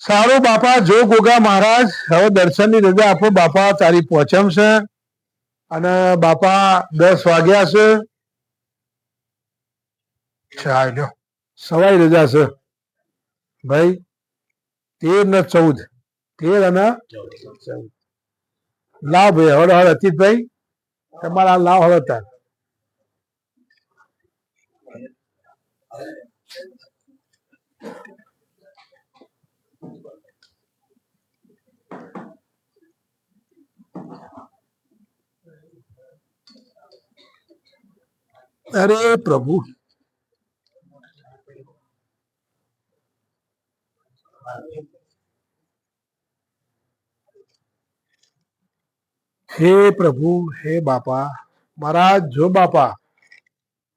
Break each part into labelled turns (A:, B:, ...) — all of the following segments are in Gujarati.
A: સારું બાપા, જો ગોગા મહારાજ હવે દર્શનની રજા આપો બાપા. તારી પહોંચમ છે અને બાપા 10 વાગ્યા છે. ચાલ્યો સવાઈ રજા છે ભાઈ. 13 ને 14, 13 અને 14. લાવ ભાઈ હળ હળ અતીતભાઈ, તમારા લાવ હળ હતા. અરે પ્રભુ, હે પ્રભુ, હે બાપા મહારાજ. જો બાપા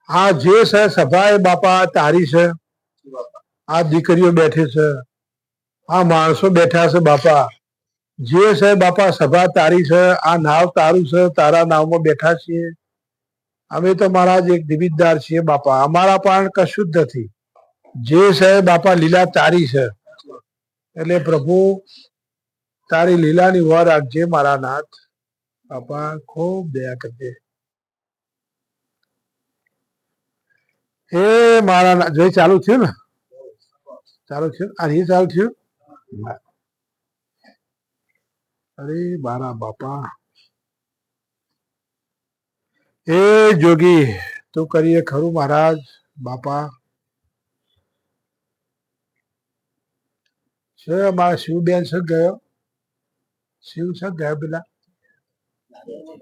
A: આ જે છે સભા એ બાપા તારી છે. આ દીકરીઓ બેઠી છે, આ માણસો બેઠા છે બાપા. જે છે બાપા સભા તારી છે, આ નાવ તારું છે, તારા નાવમાં બેઠા છીએ અમે તો. મહારાજ એક નિમિત્તદાર છીએ બાપા, અમારા પણ કશું જ નથી. જે છે બાપા લીલા તારી છે. એટલે પ્રભુ તારી લીલાની વાર રાખજે મારા નાથ. બાપા ખૂબ દયા કરજે. હે મારા નાથ. જોઈ ચાલુ થયું ને? ચાલુ થયું? આ નહીં ચાલુ થયું? અરે મારા બાપા, હે જોગી તું કરીએ ખરું મહારાજ. બાપા છે અમારા શિવબેન છે ગયો? શિવ છે ગયો પેલા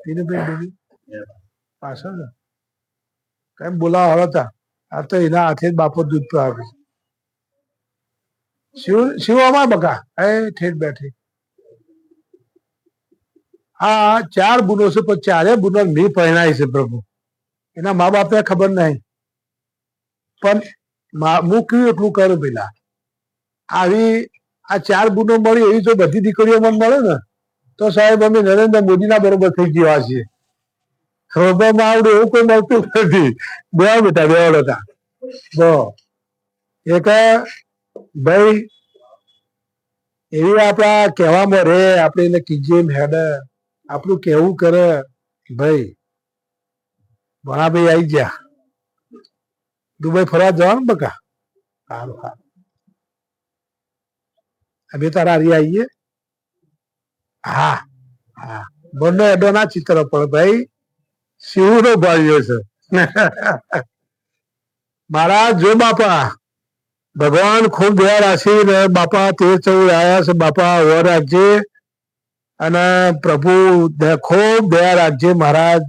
A: તીનુબેન પાછળ ને કઈ બોલાવા હતા. આ તો એના હાથે જ બાપો દૂધ પીવે. શિવ શિવ અમાર બકા એ ઠેઠ બેઠી. હા 4 બુનો છે પણ 4 બુનો મેં પહેણાય છે પ્રભુ. એના મા બાપને ખબર નહીં, પણ હું કયું એટલું કરું પેલા. આવી આ 4 બુનો મળી એવી તો બધી દીકરીઓ મને મળે ને તો સાહેબ અમે નરેન્દ્ર મોદીના બરોબર થઈ ગયા છીએ. ખબરમાં આવડે એવું કોઈ મળતું નથી. બે બેટા બે હતા તો એક ભાઈ એવી આપણા કહેવામાં રે, આપણે એને કીજીએ હેડ આપણું કેવું કરે ભાઈ. ભણાભાઈ આવી ગયા દુબઈ ફરવા જવાનું બકા. સારું સારું અમે તારા હારી આવીએ. હા હા બંને એડો ના ચિત્ર પણ ભાઈ શિવ નો ભાઈઓ છે મારા. જો બાપા ભગવાન ખૂબ દયા રાખી ને બાપા 13-14 આવ્યા છે બાપા. ઓર રાખજે અને પ્રભુ ખૂબ દયા રાખજે મહારાજ.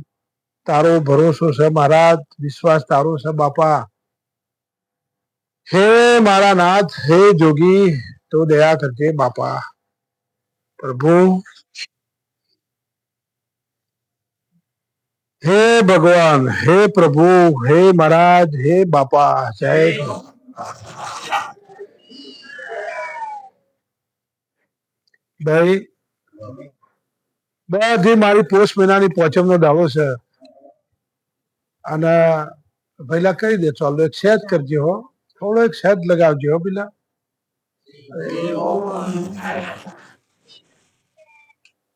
A: તારો ભરોસો છે મહારાજ, વિશ્વાસ તારો છે બાપા. હે મારા નાથ, હે જોગી તો દયા કરજે બાપા. પ્રભુ હે ભગવાન, હે પ્રભુ, હે મહારાજ, હે બાપા. જય ભાઈ. બધી મારી પોષ મહિનાની પોચમનો દાવો છે અને પેલા કહી દે ચાલો એક સેજ કરજો હો, થોડો એક સેજ લગાવજો હો પેલા.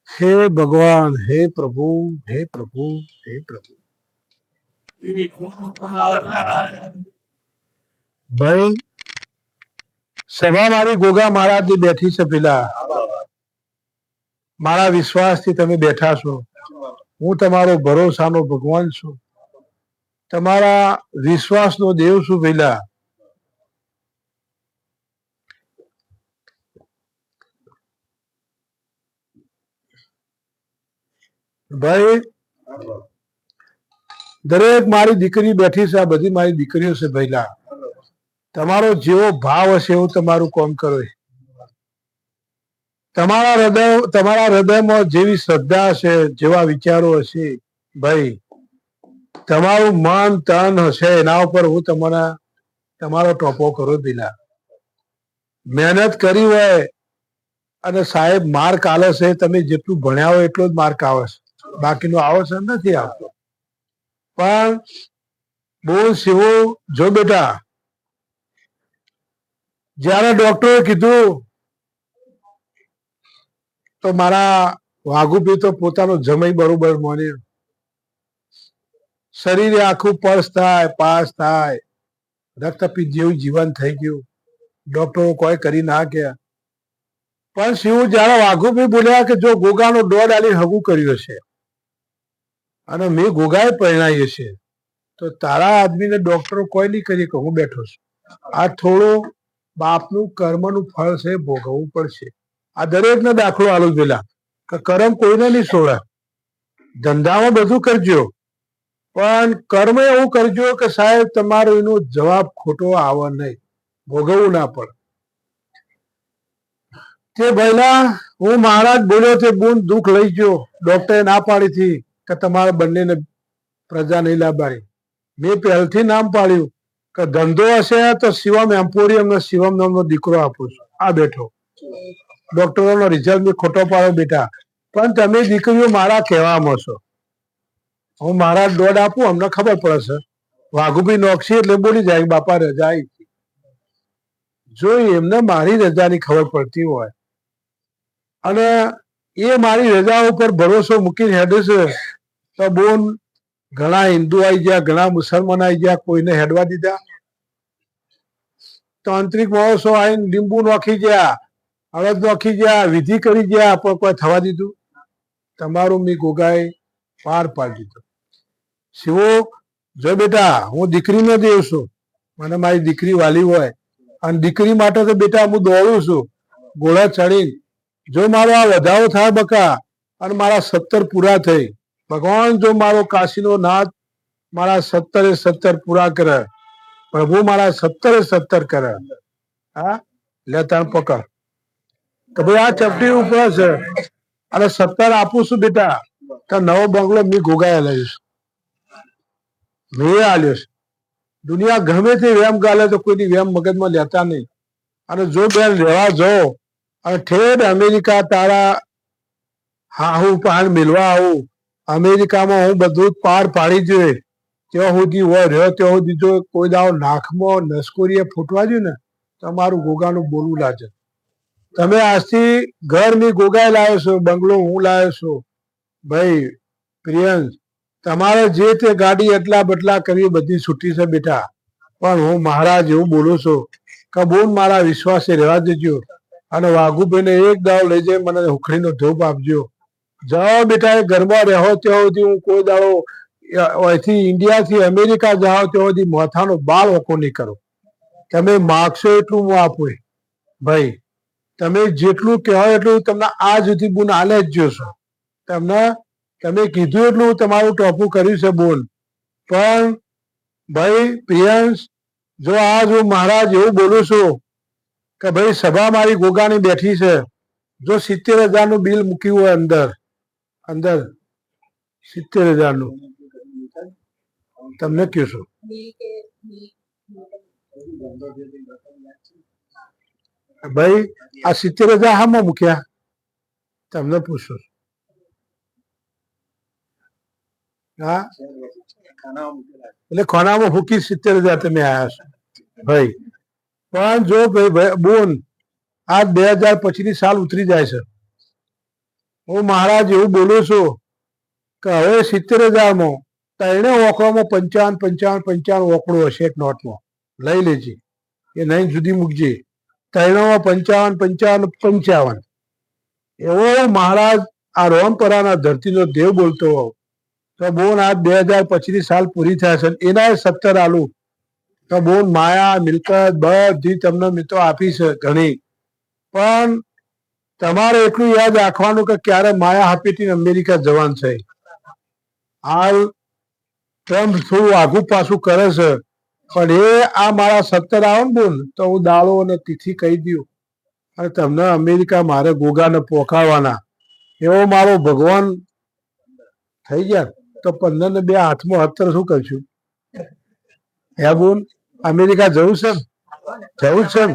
A: હે ભગવાન, હે પ્રભુ, હે પ્રભુ, હે પ્રભુ. ભાઈ સભા મારી ગોગા મહારાજની બેઠી છે પેલા. મારા વિશ્વાસથી તમે બેઠા છો. હું તમારો ભરોસાનો ભગવાન છું, તમારા વિશ્વાસનો દેવ છું પેલા. ભાઈ દરેક મારી દીકરી બેઠી છે, આ બધી મારી દીકરીઓ છે ભઈલા. તમારો જેવો ભાવ હશે એવું તમારું કામ કરો. તમારા હૃદયમાં જેવી શ્રદ્ધા હશે, જેવા વિચારો હશે ભાઈ, તમારું મન તન હશે એના ઉપર હું તમારો ટોપો કરો પેલા. મહેનત કરી હોય અને સાહેબ માર્ક આલે છે, તમે જેટલું ભણ્યા હોય એટલો જ માર્ક આવે છે, બાકીનો આવે છે નથી આવતો. પણ બોલ શિવો, જો બેટા જયારે ડોક્ટરે કીધું તો મારા વાઘુભાઈ તો પોતાનો જમાઈ બરોબર મને શરીરે આખું પર્સ થાય, પાસ થાય, રક્તપિત્ત જેવું જીવન થઈ ગયું. ડોક્ટરો કોઈ કરી ના ગયા. પણ શિવ જયારે વાઘુભાઈ બોલ્યા કે જો ગોગાનો દોડ આલી હગું કર્યું છે અને મેં ગોગાએ પરિણાવી છે, તો તારા આદમીને ડોક્ટરો કોઈ નહીં કરી કે હું બેઠો છું. આ થોડું બાપનું કર્મનું ફળ છે, ભોગવવું પડશે. આ દરેકને દાખલો આલું પેલા કે કર્મ કોઈને નહીં છોડે. ધંધામાં બધું કરજો, પણ કર્મ એવું કરજો કે સાહેબ તમારો એનો જવાબ ખોટો આવે નહીં, ભોગવવું ના પડે. તે પહેલા હું મહારાજ બોલ્યો તે બુન દુઃખ લઈ ગયો. ડોક્ટરે ના પાડી હતી કે તમારા બંનેને પ્રજા નહીં લાવવાની. મેં પહેલથી નામ પાડ્યું કે ધંધો હશે તો શિવમ એમ્પોરિયમ ને શિવમ નામનો દીકરો આપું છું. આ બેઠો ડોક્ટરોનો રિઝલ્ટ મેં ખોટો પાડ્યો બેટા, પણ તમે દીકરીઓ મારા કહેવામાં છો. હું મારા દોડ આપું, અમને ખબર પડે છે. વાઘુભાઈ નોકશી એટલે બોલી જાય બાપા રજા આવી. જો એમને મારી રજાની ખબર પડતી હોય અને એ મારી રજા ઉપર ભરોસો મૂકીને હેડે છે, તો બોન ઘણા હિન્દુ આવી ગયા, ઘણા મુસલમાન આવી ગયા, કોઈને હેડવા દીધા? તાંત્રિક માણસો આવીને લીંબુ નોખી ગયા, હળદ નોખી ગયા, વિધિ કરી ગયા, પણ કોઈ થવા દીધું? તમારું મેં ગોગાએ પાર પાડી દીધું. શિવો જો બેટા હું દીકરીનો દેવ છું, મને મારી દીકરી વાલી હોય અને દીકરી માટે તો બેટા હું દોડું છું ઘોડા ચડીને. જો મારો આ વધારો થાય બકા અને મારા 70 પૂરા થઈ, ભગવાન જો મારો કાશીનો નાથ મારા 70 પૂરા કરે, પ્રભુ મારા 70 કરે. હા લે તાર પકડ કે ભાઈ આ ચપટી ઉપર છે અને 70 આપું છું બેટા, તો નવો બંગલો મેં ગોગાએ લઈશ, મેં આલ્યો છે. દુનિયા ગમે તે વેમ ગાલે તો કોઈની વેમ મગજમાં લેતા નહીં. અને જો બેન રહેવા જાઓ અને ઠેર અમેરિકા તારા હાહુ પાન મિલવા આવું, અમેરિકામાં હું બધું પાર પાડી જોઈએ ત્યાં સુધી હોય રહ્યો ત્યાં સુધી જો કોઈ દાવ નાખમાં નસકોરીએ ફૂટવા જોઈએ ને તો મારું ગોગાનું બોલવું લાગે. તમે આજથી ઘર ની ગોગાએ લાવ્યો છો, બંગલો હું લાવ્યો છું. ભાઈ પ્રિયંશ, તમારે જે તે ગાડી એટલા બટલા કરવી બધી છૂટી છે બેટા, પણ હું મહારાજ એવું બોલું છું કે બોન મારા વિશ્વાસે રહેવા દેજો અને વાઘુભાઈને એક દાવ લઈ જાય મને હુખડીનો ધૂપ આપજો. જાઓ બેટા એ ઘરમાં રહો ત્યાં સુધી હું કોઈ દાડો અહીંથી ઇન્ડિયાથી અમેરિકા જાઓ ત્યાં સુધી માથાનો બાળ ઓકો નહીં કરો. તમે માગશો એટલું હું આપું. ભાઈ તમે જેટલું કહેવાય એટલું તમને આ સુધી બોન આલે જ જોશો. તમને તમે કીધું એટલું તમારું ટોપું કર્યું છે બોન. પણ ભાઈ પ્રિયંશ, જો આજ હું મહારાજ એવું બોલું છું કે ભાઈ સભા મારી ગોગાની બેઠી છે, જો 70,000 નું બિલ મૂક્યું હોય અંદર 70,000 નું, તમને કહું છું ભાઈ આ 70,000 હામાં મૂક્યા તમને પૂછું? હા એટલે ખાનામાં ફૂકી 70,000 તમે આવ્યા છો ભાઈ. પણ જો ભાઈ બોન આ 2025 ની સાલ ઉતરી જાય છે, હું મહારાજ એવું બોલું છું કે હવે 70,000 માં 3 ઓકળોમાં 55 ઓકળો હશે એક નોટમાં, લઈ લેજે. એ નહીં જુદી મૂકજે. 3 55 એવો મહારાજ આ રોમપરાના ધરતીનો દેવ બોલતો હોવ તો બોન આ 2025 ની સાલ પૂરી થાય છે, એના 70 આલું તો બોન માયા મિલકત બધી તમને મિત્રો આપી છે ઘણી. પણ તમારે એટલું યાદ રાખવાનું કે ક્યારે માયા હાપીથી અમેરિકા જવાન છે. હાલ ટ્રમ્પ થોડું આગું પાછું કરે છે, પણ એ આ મારા 70 આવે ને બોન તો હું દાડો અને તિથિ કહી દઉં અને તમને અમેરિકા મારે ગોગાને પોકાડવાના એવો મારો ભગવાન થઈ ગયા તો 15 ને 2 હાથમાં 17 શું કરશું? હે બોન અમેરિકા જવું છે ને? જવું છે ને?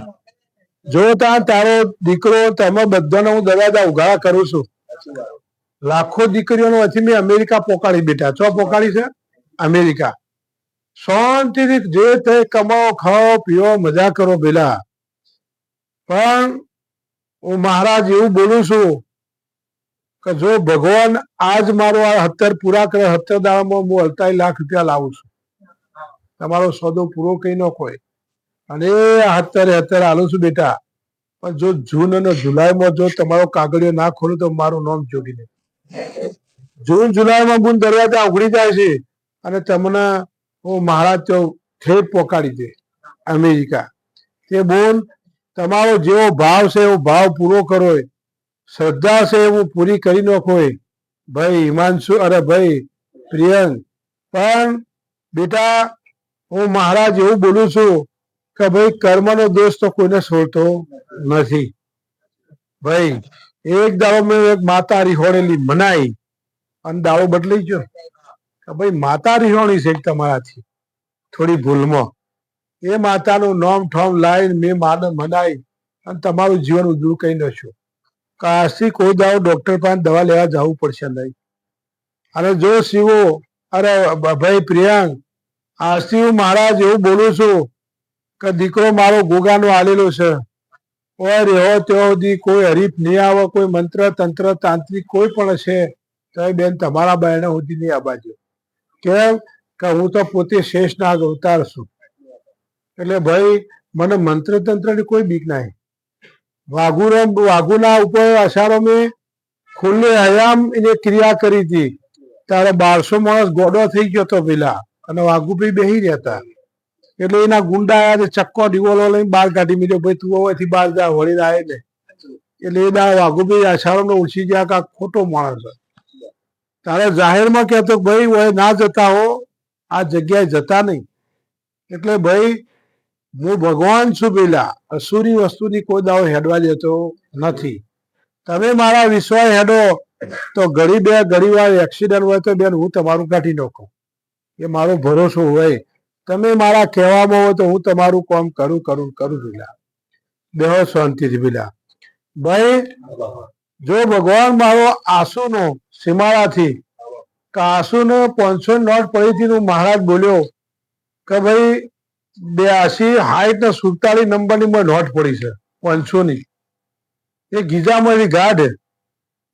A: જો ત્યાં તારો દીકરો તમે બધાને હું દરવાજા ઉઘાડા કરું છું. લાખો દીકરીઓનો હજી મેં અમેરિકા પોકાડી બેટા. ચો પોકાડી છે? અમેરિકા. શાંતિથી જે તે કમાઓ, ખાઓ, પીઓ, મજા કરો પેલા. પણ હું મહારાજ એવું બોલું છું કે જો ભગવાન આજ મારો આ 70 પૂરા કરે, 70 દાડામાં હું 48 લાખ રૂપિયા લાવું છું, તમારો સોદો પૂરો કઈ ન હોય અને 70 હાલું છું બેટા, પણ જો જૂન અને જુલાઈમાં જો તમારો કાગળિયો ના ખોલો તો મારું નામ જોડી દે. જૂન જુલાઈમાં ગુણ દરવાજા ઉઘડી જાય છે અને તમને હું મહારાજ તો ઠેઠ પોકાડી દે અમેરિકા. તે બોન તમારો જેવો ભાવ છે એવો ભાવ પૂરો કરો, શ્રદ્ધા છે એવું પૂરી કરી નાખો ભાઈ હિમાંશુ. અરે ભાઈ પ્રિયંક, પણ બેટા હું મહારાજ એવું બોલું છું કે ભાઈ કર્મનો દોષ તો કોઈને છોડતો નથી ભાઈ. એક દાડો મેં એક માતા રિહોણેલી મનાઈ અને દાડો બદલાઈ ગયો કે ભાઈ માતા રિહોણી છે તમારાથી થોડી ભૂલમાં, એ માતાનું નામ ઠોમ લાવીને મેં માને મનાઈ અને તમારું જીવન ઉજળું કહી નાખ્યું કે આજથી કોઈ દાડો ડોક્ટર પાસે દવા લેવા જવું પડશે નહીં. અને જો શિવો, અરે ભાઈ પ્રિયાંક, આજથી હું મહારાજ એવું બોલું છું કે દીકરો મારો ગોગાનો આલેલો છે, ઓય રેહો ત્યાં સુધી કોઈ હરીફ નહીં આવે, કોઈ મંત્ર તંત્ર તાંત્રિક કોઈ પણ છે તો એ બેન તમારા બાયણે સુધી નહીં આવવા. કેમ કે હું તો પોતે શેષનાગ અવતાર છું, એટલે ભાઈ મને મંત્ર તંત્રની કોઈ બીક નહીં. વાઘુના ઉપર અષાઢો મેં ખુલ્લે હયામ એને ક્રિયા કરી હતી, ત્યારે 1200 માણસ ગોડો થઈ ગયો હતો પેલા, અને વાઘુભાઈ બેહી રહેતા, એટલે એના ગુંડા આવ્યા, ચક્કો ડિવોલો લઈને બહાર કાઢી મીધો, ભાઈ તું હોવાથી બહાર જા વળી આવે ને. એટલે એ દા વાઘુભાઈ અષાઢો ઓછી ગયા કે ખોટો માણસ. તારે જાહેરમાં કહેતો ભાઈ ઓય ના જતા હો, આ જગ્યાએ જતા નહીં. એટલે ભાઈ હું ભગવાન છું પેલા, અસુરી વસ્તુની કોઈ દાવો હેડવા દેતો નથી. તમે મારા વિશ્વાસ હેડો તો ઘડી વાર એક્સિડન્ટ હોય તો બેન હું તમારું કાઢી નાખું, એ મારો ભરોસો હોય. તમે મારા કહેવામાં હોય તો હું તમારું કામ કરું પેલા. બેહો શાંતિથી પેલા. ભાઈ જો ભગવાન મારો આંસુનો સીમાડાથી કે આંસુનો 500 નોટ પડી હતી, મહારાજ બોલ્યો કે ભાઈ 82 60 ને 47 નંબરની નોટ પડી છે 500 ની, એ ગીજામાંથી ગાઢ,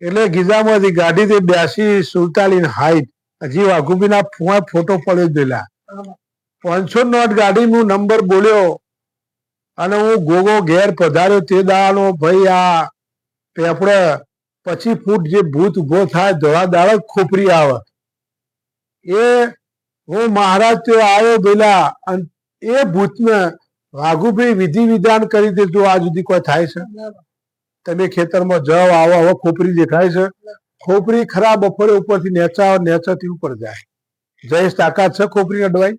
A: એટલે ગીજામાંથી ગાઢી તે 82 47 60. હજી વાઘુબીના ફોટો પડ્યો પેલા 500 નોટ ગાડી હું નંબર બોલ્યો અને હું ગોગો ઘેર પધાર્યો. તે દાડાનો ભાઈ આ પેપડે 25 ફૂટ જે ભૂત ઉભો થાય ધોળા દાડો ખોપરી આવે, એ હું મહારાજ તે આવ્યો પેલા, અને એ ભૂતને વાઘુભાઈ વિધિ વિધાન કરી દીધું. આ સુધી કોઈ થાય છે? તમે ખેતરમાં જાઓ આવો, હવે ખોપરી દેખાય છે? ખોપરી ખરા બપોરે ઉપરથી નેચાથી ઉપર જાય. જયેશ તાકાત છે ખોપરી અડવાઈ?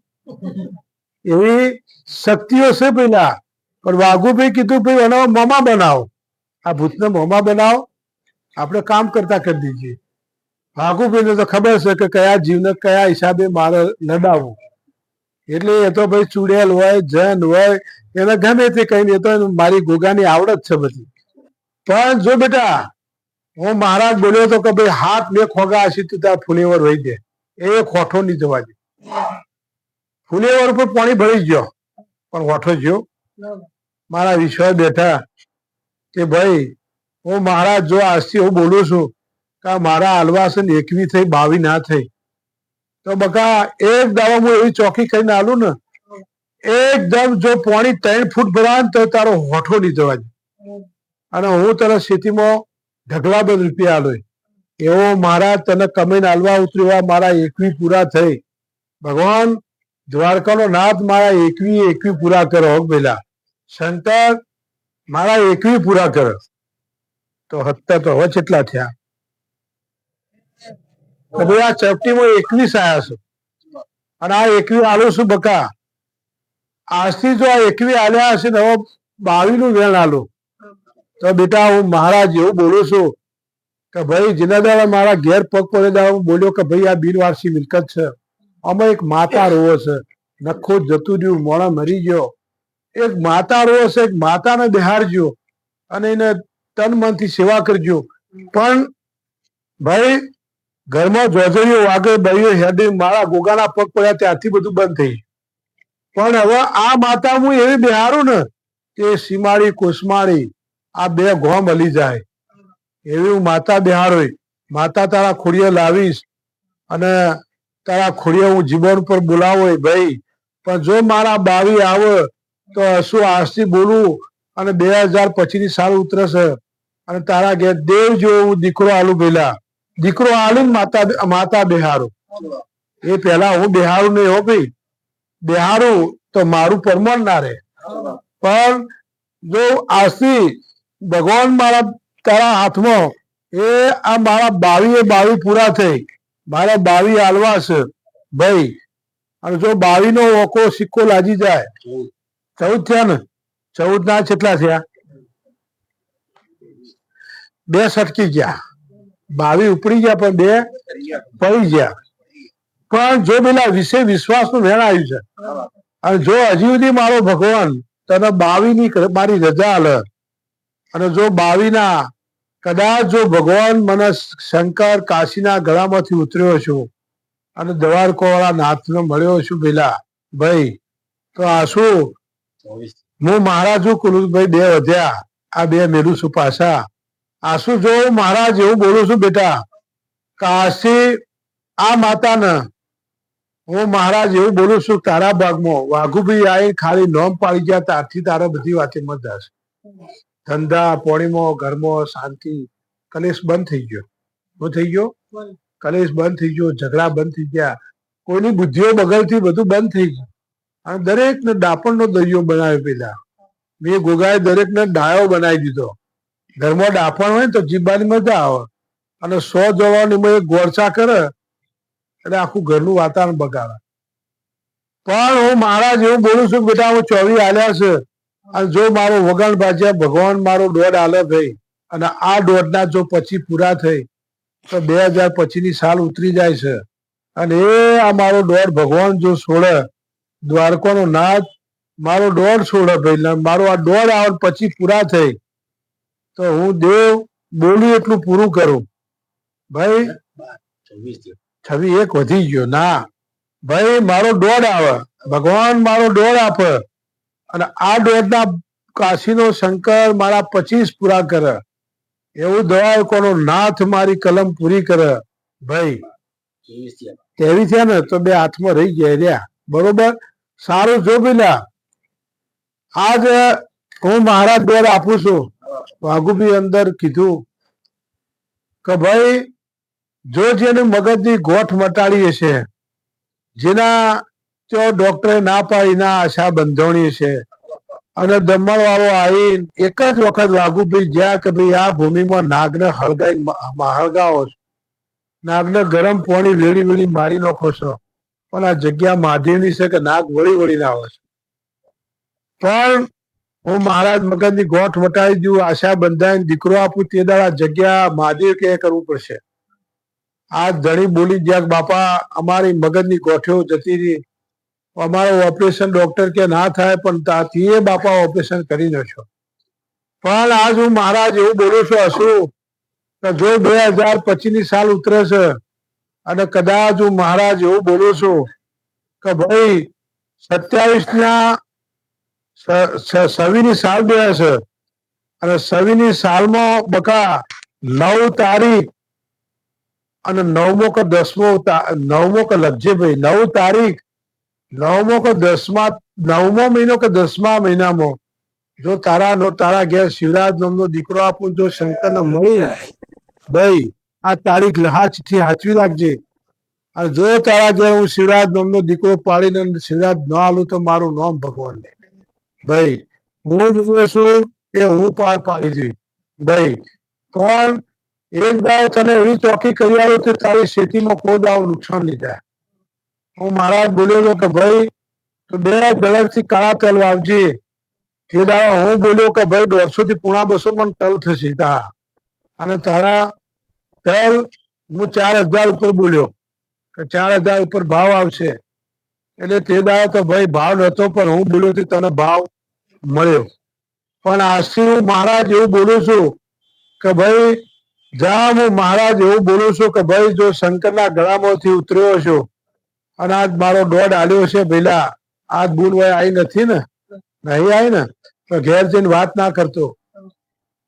A: એવી શક્તિઓ છે પેલા. પણ વાઘુભાઈ કીધું ભાઈ એનો મોમા બનાવો, આ ભૂતને મોમા બનાવો, આપણે કામ કરતા કરી દીજીએ. વાઘુભાઈને તો ખબર છે કે કયા જીવને કયા હિસાબે મારે લડાવવું, એટલે એ તો ભાઈ ચુડેલ હોય જન હોય એને ગમે તે કહીને, એ તો મારી ગોગાની આવડત છે બધી. પણ જો બેટા હું મહારાજ બોલ્યો તો કે ભાઈ હાથ બે ખોગા હશે તો ત્યાં ફુલેવર વહી દે, એ ખોઠો નહીં જવા દે. ફુલેવર ઉપર પાણી ભરી ગયો પણ હોઠો જ્યો. મારા વિશ્વાસ બેઠા કે ભાઈ હું મહારાજ જો આજથી હું બોલું છું કે મારા હલવાસ 21 થઈ 22 ના થઈ તો બકા એક દાવા હું એવી ચોકી કરીને આલું ને, એકદમ જો પાણી 3 ફૂટ ભરાય તો તારો હોઠો નહીં જવા દે, અને હું તને સ્થિતિમાં ઢગલાબંધ રૂપિયા આલો એવો મહારાજ તને કમીને હાલવા ઉતર્યો. મારા 21 પૂરા થઈ. ભગવાન દ્વારકાનો નાથ મારા 21 પૂરા કરો પેલા. શંકર મારા 21 પૂરા કરો. તો 70 તો હવે કેટલા થયા? ભાઈ આ ચપટીમાં 21 આયા છે, અને આ 21 આલું છું બકા. આજથી જો આ 21 આલ્યા હશે ને હવે 22 નું વેણ આલું તો બેટા હું મહારાજ એવું બોલું છું કે ભાઈ જેના દ્વારા મારા ઘેર પગ પડે બોલ્યો કે ભાઈ આ બિનવારસી મિલકત છે, આમાં એક માતા રોવો છે, નખો જતું રહ્યું, મોણા મરી ગયો, એક માતા રોવો છે, એક માતાને બિહારજો અને એને તન મનથી સેવા કરજો. પણ ભાઈ ઘરમાં જોજરીઓ વાગે ભાઈઓ હેડી મારા ગોગાના પગ પડ્યા ત્યાંથી બધું બંધ થઈ. પણ હવે આ માતા હું એવી બિહારું ને કે સીમાડી કોસમાડી આ બે ગોમ હલી જાય એવી હું માતા બિહાર હોય. માતા તારા ખોડિયો લાવીશ અને તારા ખોડિયો હું જીવન ઉપર બોલાવો ભાઈ. પણ જો મારા બાવી આવે તો શું આજથી બોલું અને 2025 ની સાલ ઉતરશે અને તારા ઘેર દેવ જેવો હું દીકરો આલું પેલા દીકરો આલું માતા માતા બેહારું. એ પેલા હું બેહારું નહીં હો ભાઈ. બેહારું તો મારું પરમાન ના રહે. પણ જો આજથી ભગવાન મારા તારા હાથમાં એ આ મારા 22 પૂરા થઈ મારા 22 હાલવા છે ભાઈ. અને જો 22 નો ઓકો સિક્કો લાગી જાય 14 થયા ને 14 ના કેટલા થયા 2 સટકી ગયા 22 ઉપડી ગયા પણ 2 પડી ગયા. પણ જો પેલા વિશે વિશ્વાસ નું વેણ આવ્યું છે અને જો હજી સુધી મારો ભગવાન તને 22 ની મારી રજા હાલે અને જો 22 ના કદાચ જો ભગવાન મને શંકર કાશીના ગળામાંથી ઉતર્યો છું અને દ્વારકો વાળા નાથને મળ્યો છું પેલા ભાઈ તો આ શું હું મહારાજ કુલુભાઈ 2 વધ્યા આ 2 મેળું છું પાછા. આ શું જો મહારાજ એવું બોલું છું બેટા કાશી આ માતાને હું મહારાજ એવું બોલું છું તારા ભાગમાં વાઘુભાઈ આવી ખાલી નોમ પાડી ગયા ત્યારથી તારા બધી વાતે મત જશે. ધંધા પોણીમાં ઘરમાં શાંતિ કલેશ બંધ થઈ ગયો. શું થઈ ગયો? કલેશ બંધ થઈ ગયો. ઝઘડા બંધ થઈ ગયા. કોઈની બુદ્ધિઓ બગડતી બધું બંધ થઈ ગયું. અને દરેકને ડાપણનો દરિયો બનાવ્યો પેલા મેં ગોગાએ દરેકને ડાયો બનાવી દીધો. ઘરમાં ડાપણ હોય ને તો જીવવાની મજા આવે અને 100 જવાની ગોળચા કરે એટલે આખું ઘરનું વાતાવરણ બગાડે. પણ હું મહારાજ એવું બોલું છું બેટા હું 24 હાલ્યા છે અને જો મારો વગણ ભાજ્યા ભગવાન મારો 1.5 હાલે ભાઈ અને આ 1.5 ના જો પછી પૂરા થઈ તો 2025 ની સાલ ઉતરી જાય છે અને એ આ મારો 1.5 ભગવાન જો છોડે દ્વારકાનો નાથ મારો 1.5 છોડે ભાઈ મારો આ 1.5 આવે પછી પૂરા થઈ તો હું દેવ બોલી એટલું પૂરું કરું ભાઈ. 26 વધી ગયો ના ભાઈ મારો 1.5 આવે ભગવાન મારો 1.5 આપે અને આ 1.5 ના કાશીનો શંકર મારા 25 પૂરા કરે એવું દ્વારકાનો નાથ મારી કલમ પૂરી કરે ભાઈ. 23 થયા ને તો 2 હાથમાં રહી ગયા રહ્યા બરોબર. સારું જો પેલા આજ હું મહારાજ 1.5 આપું છું. વાઘુભાઈ અંદર કીધું કે ભાઈ જો જેને મગજની ગોઠ મટાડી હશે જેના તો ડોક્ટરે ના પાડી ના આશા બંધોણી છે અને દમણ વાળો આવી એક જ વખત વાઘુભાઈ જ્યાં કે ભાઈ આ ભૂમિમાં નાગને હળગાવો છો નાગને ગરમ પાણી વેડી વેડી મારી નાખો છો પણ આ જગ્યા મહાદેવની છે કે નાગ વળી વળી ના આવે છે. પણ હું મહારાજ મગજની ગોઠ મટાડી દઉં આશા બંધાઈને દીકરો આપું તે દાડા જગ્યા મહાદેવ કે કરવું પડશે. આ ધણી બોલી જ્યાં બાપા અમારી મગજની ગોઠીઓ જતી રહી અમારું ઓપરેશન ડોક્ટર કે ના થાય પણ ત્યાંથી બાપા ઓપરેશન કરી નાખો. પણ આજ હું મહારાજ એવું બોલું છું હશું કે જો 2025 ની સાલ ઉતરે છે અને કદાચ હું મહારાજ એવું બોલું છું કે ભાઈ 27 ના 26 ની સાલ બે છે અને 26 ની સાલમાં બકા 9 તારીખ અને 9મો કે 10મો 9મો કે લખજે ભાઈ 9 તારીખ 9મો કે 10મા 9મો મહિનો કે 10મા મહિનામાં જો તારા ઘેર શિવરાજ નામનો દીકરો આપું જો શંકરને મળી ભાઈ આ તારીખ લહાચથી હાચવી રાખજે. અને જો તારા ઘેર હું શિવરાજ નામનો દીકરો પાડીને શિવરાજ ન આલું તો મારું નામ ભગવાન ને ભાઈ હું શું એ હું પાર પાડી દઈ ભાઈ. પણ એક દાવ તને એવી ચોકી કરી આવ્યો કે તારી ખેતીમાં કોઈ દાવ નુકસાન નહીં થાય. હું મહારાજ બોલ્યો કે ભાઈ તો 2 ગળકથી કાળા તલ વાવજે. એ દાડો હું બોલ્યો કે ભાઈ 150 થી 200 પણ તલ થશે તારા અને તારા તલ હું 4000 ઉપર બોલ્યો કે 4000 ઉપર ભાવ આવશે એટલે તે દાડો તો ભાઈ ભાવ નતો પણ હું બોલ્યો તને ભાવ મળ્યો. પણ આજથી હું મહારાજ એવું બોલું છું કે ભાઈ જ્યાં હું મહારાજ એવું બોલું છું કે ભાઈ જો શંકરના ગળામાંથી ઉતર્યો છું અને આજ મારો 1.5 હાલ્યો છે પેલા આજ બુનવાય આવી નથી ને નહીં આવી ને તો ઘેર જઈને વાત ના કરતો.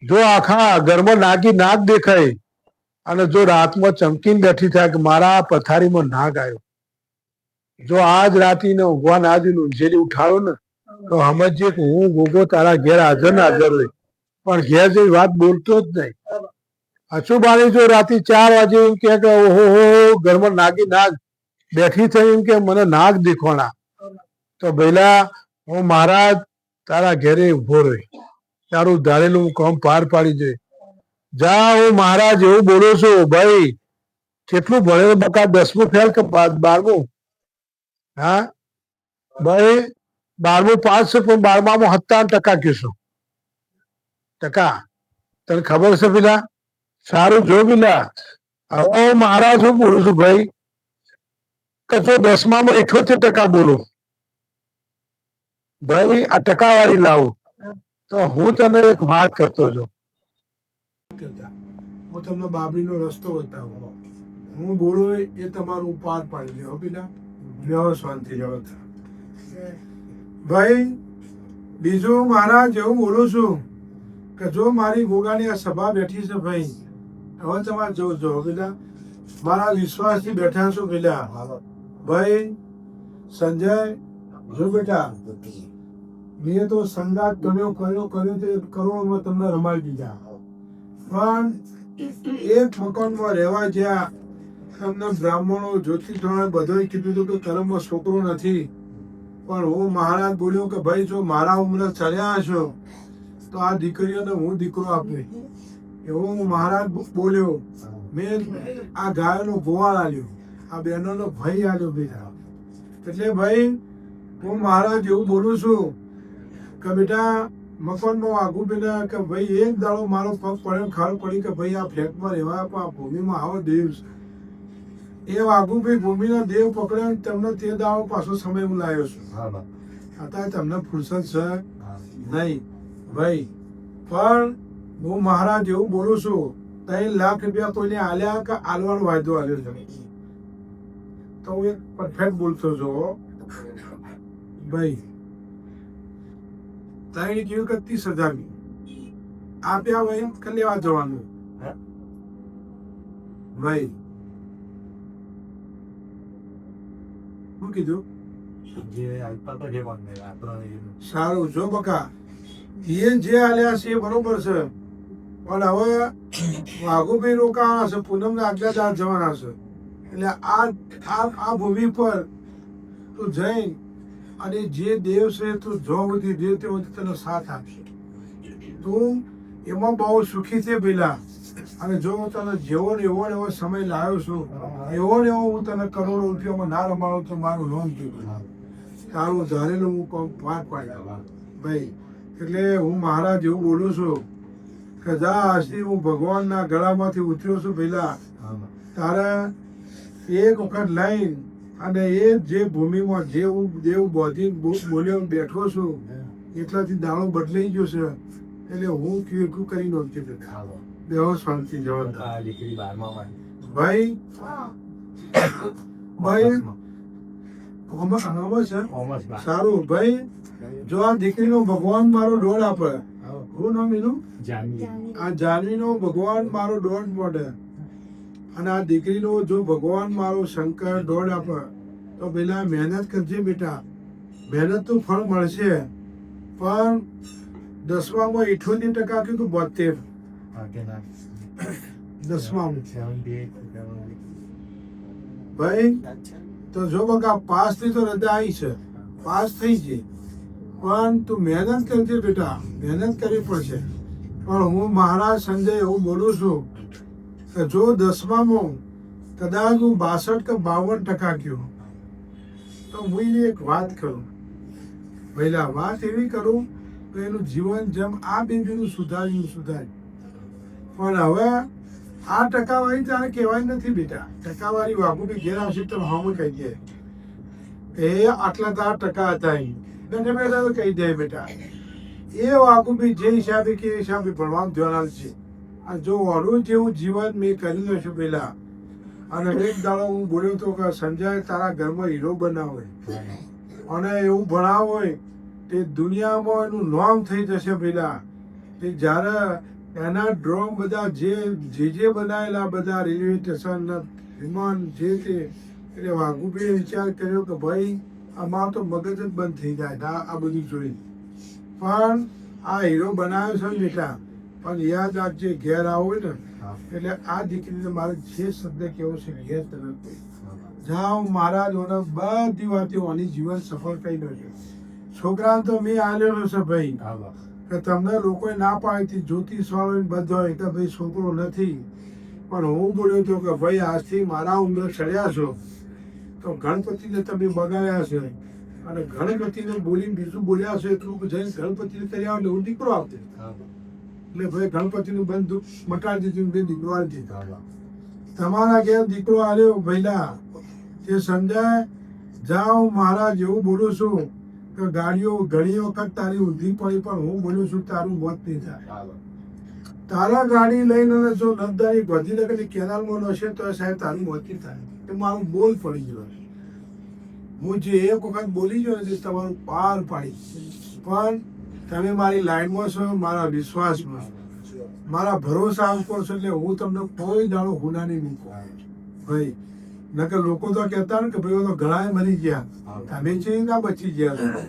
A: જો આખા ઘરમાં નાગ દેખાય અને જો રાતમાં ચમકીને બેઠી થાય કે મારા પથારીમાં નાગ આવ્યો, જો આજ રાતીને ઊંઘવા ના જ ઊંઝેલી ઉઠાડો ને તો સમજીએ કે હું ગોગો તારા ઘેર હાજર ને હાજર હોય, પણ ઘેર જેવી વાત બોલતો જ નહીં. અચુબાની જો રાતે 4 વાગે એમ કે ઓહો હો ઘરમાં નાગી નાગ બેઠી થઈ એમ કે મને નાગ દેખવાના, તો ભઈલા હું મહારાજ તારા ઘેરે ઉભો રહી, તારું ધારેલું કામ પાર પાડી દે. જા હું મહારાજ એવું બોલું છું. ભાઈ કેટલું ભણેલું બકા? 10મું ફેલ કે 12મું? હા ભાઈ 12મું પાસ છે, પણ 12માં 57% કહેશું ટકા. તને ખબર છે પેલા? સારું જો પેલા હવે મહારાજ હું બોલું છું ભાઈ કે તો 10માં 78% બોલું ભાઈ, આ ટકાવારી લાવું તો હું તને એક વાત કરતો છું. હું તમને બાબરીનો રસ્તો બતાવું, હું બોલું એ તમારું પાર પાડી દે પેલા વ્યવ શાંતિ જવા. ભાઈ બીજું મહારાજ એવું બોલું છું કે જો મારી ગોગાની આ સભા બેઠી છે ભાઈ, હવે તમારે જો પેલા મારા વિશ્વાસથી બેઠા છો પેલા ભાઈ સંજય, જો બેટા મેં તો સંગાત કર્યો તે કરોડોમાં તમને રમાડી દીધા, પણ એક મકાનમાં રહેવા જ્યાં તમને બ્રાહ્મણો જ્યોતિષ બધોય કીધું હતું કે કર્મમાં છોકરો નથી, પણ હું મહારાજ બોલ્યો કે ભાઈ જો મારા ઉંમરે ચડ્યા હશો તો આ દીકરીઓને હું દીકરો આપે, એવો હું મહારાજ બોલ્યો. મેં આ ગાયોનો ગોવાળ આલ્યો, આ બહેનોનો ભય આલ્યો બેટા. એટલે ભાઈ હું મહારાજ એવું બોલું છું કે બેટા મકાનમાં વાઘું પેલા કે ભાઈ એક દાડો મારો પગ પડ્યો, ખબર પડી કે ભાઈ આ ફ્લેટમાં રહેવા આ ભૂમિમાં આવો દેવ છે. એ વાઘું ભાઈ ભૂમિનો દેવ પકડ્યો, તમને તે દાડો પાછો સમય હું લાવ્યો છું. અત્યારે તમને ફુરસદ છે નહીં ભાઈ, પણ હું મહારાજ એવું બોલું છું 3 લાખ રૂપિયા કોઈને આલ્યા કે આલવાનો વાયદો આલ્યો છે, તો હું એક પરફેક્ટ બોલતો છો ભાઈ. 3 કેવું કે 30,000 આપ્યા હોય કે લેવા જવાનું ભાઈ? શું કીધું? સારું જો બકા એ જે આલ્યા છે એ બરોબર છે, પણ હવે વાઘુભાઈ રોકાવાના છે, પૂનમના આજ્ઞાદાર જવાના છે, એટલે આ ભૂમિ પર તું જઈ અને જે દેવ છે તું જો બધી જે તે તને સાથ આપશે, તું એમાં બહુ સુખી છે પેલા. અને જો હું તને જેવો ને એવો સમય લાવ્યો છું, એવો ને એવો હું તને કરોડો રૂપિયામાં ના રમાડું તો મારું લોન તારું ધારેલું હું પાર પાડ્યા ભાઈ. એટલે હું મહારાજ એવું બોલું છું કે જા આજથી હું ભગવાનના ગળામાંથી ઉતર્યો છું પેલા, તારે એક વખત લઈને અને એ જે ભૂમિમાં જે હું દેવ બોધી બોલ્યો બેઠો છું એટલાથી દાણો બદલાઈ ગયો છે, એટલે હું કીર્કું કરી નહોતી દેવો શાંતિ જવા ભાઈ. ભાઈ સારું ભાઈ, જો આ દીકરીનો ભગવાન મારો દોડ આપે, શું નામ એનું? આ જાનવીનો ભગવાન મારો દોડ પડે, અને આ દીકરીનો જો ભગવાન મારો શંકર દોડ આપે તો પેલા મહેનત કરજે બેટા, મહેનત તો ફળ મળશે. પણ 10માં 78% કીધું 72 10માં ભાઈ. તો જો બકા પાસ થઈ તો રજા આવી છે, પાસ થઈ છે, પણ તું મહેનત કરજે બેટા, મહેનત કરવી પડશે. પણ હું મહારાજ સંજય એવું બોલું છું કે જો 10માં કદાચ હું 62 કે 52% ગયો તો હું એની એક વાત કરું પહેલા, વાત એવી કરું કે એનું જીવન જેમ આ બેબીનું સુધાર્યું. પણ હવે આ ટકાવારી તારે કહેવાય નથી બેટા, ટકાવારી વાઘુબી ઘેર આવશે તો હમ કહી દે એ આટલા તારા ટકા હતા, એને બેટા તો કહી દે બેટા એ વાઘુબી જે હિસાબે કે હિસાબે ભણવાનું ધ્યાન છે. આ જો અડું જેવું જીવન મેં કરી લઈશું પેલા, અને એક દાડો હું બોલ્યો હતો કે સંજય તારા ઘરમાં હીરો બનાવો અને એવું ભણાવો હોય તે દુનિયામાં એનું નામ થઈ જશે પેલા. તે જ્યારે
B: એના ડ્રોન બધા જે બનાવેલા બધા રેલવે સ્ટેશન વિમાન જે તે, એટલે વાઘુભાઈએ વિચાર કર્યો કે ભાઈ આમાં તો મગજ જ બંધ થઈ જાય આ બધું જોઈ. પણ આ હીરો બનાવ્યો છે ને બેટા, પણ યાદ રાખજે ઘેર આવો ને એટલે આ દીકરીને મારે જે શબ્દ કહેવો છે ઘેર તરત જાઓ મહારાજ ઓને બધી વાતો ઓની જીવન સફળ કરી દો છે. છોકરાને તો મેં આલેલો છે ભાઈ કે તમને લોકોએ ના પાડી જ્યોતિષ વાળો બધો હોય કે ભાઈ છોકરો નથી, પણ હું બોલ્યો હતો કે ભાઈ આજથી મારા ઉંમર ચડ્યા છો તો ગણપતિને તમે બગાડ્યા છે અને ગણપતિને બોલીને બીજું બોલ્યા છે એટલું કે જઈને ગણપતિને કર્યા એટલે હું દીકરો આવતે એટલે ભાઈ ગણપતિનું બંધ મટાડી દીધું બે દીકરો આવી દીધો. તમારા ઘેર દીકરો આવ્યો ભૈલા તે સમજાય જાઓ મહારાજ એવું બોલું છું કે ગાડીઓ ઘણી વખત તારી ઊંધી પડી પણ હું બોલું છું તારું મોત નહીં થાય. તારા ગાડી લઈને જો નર્મદાની ગાંધીનગરની કેનાલમાં નશે તો સાહેબ તારું મોત નહીં થાય. એ મારું બોલ પડી ગયો. હું જે એક વખત બોલી ગયો ને તમારું પાર પાડી, પણ તમે મારી લાઈનમાં છો, મારા વિશ્વાસમાં, મારા ભરોસા ઉપર છો એટલે હું તમને કોઈ દાડો ગુના નહીં મૂકું ભાઈ. નકર લોકો તો કહેતા ને કે ભાઈ તો ઘણા મરી ગયા, તમે છે ના બચી ગયા,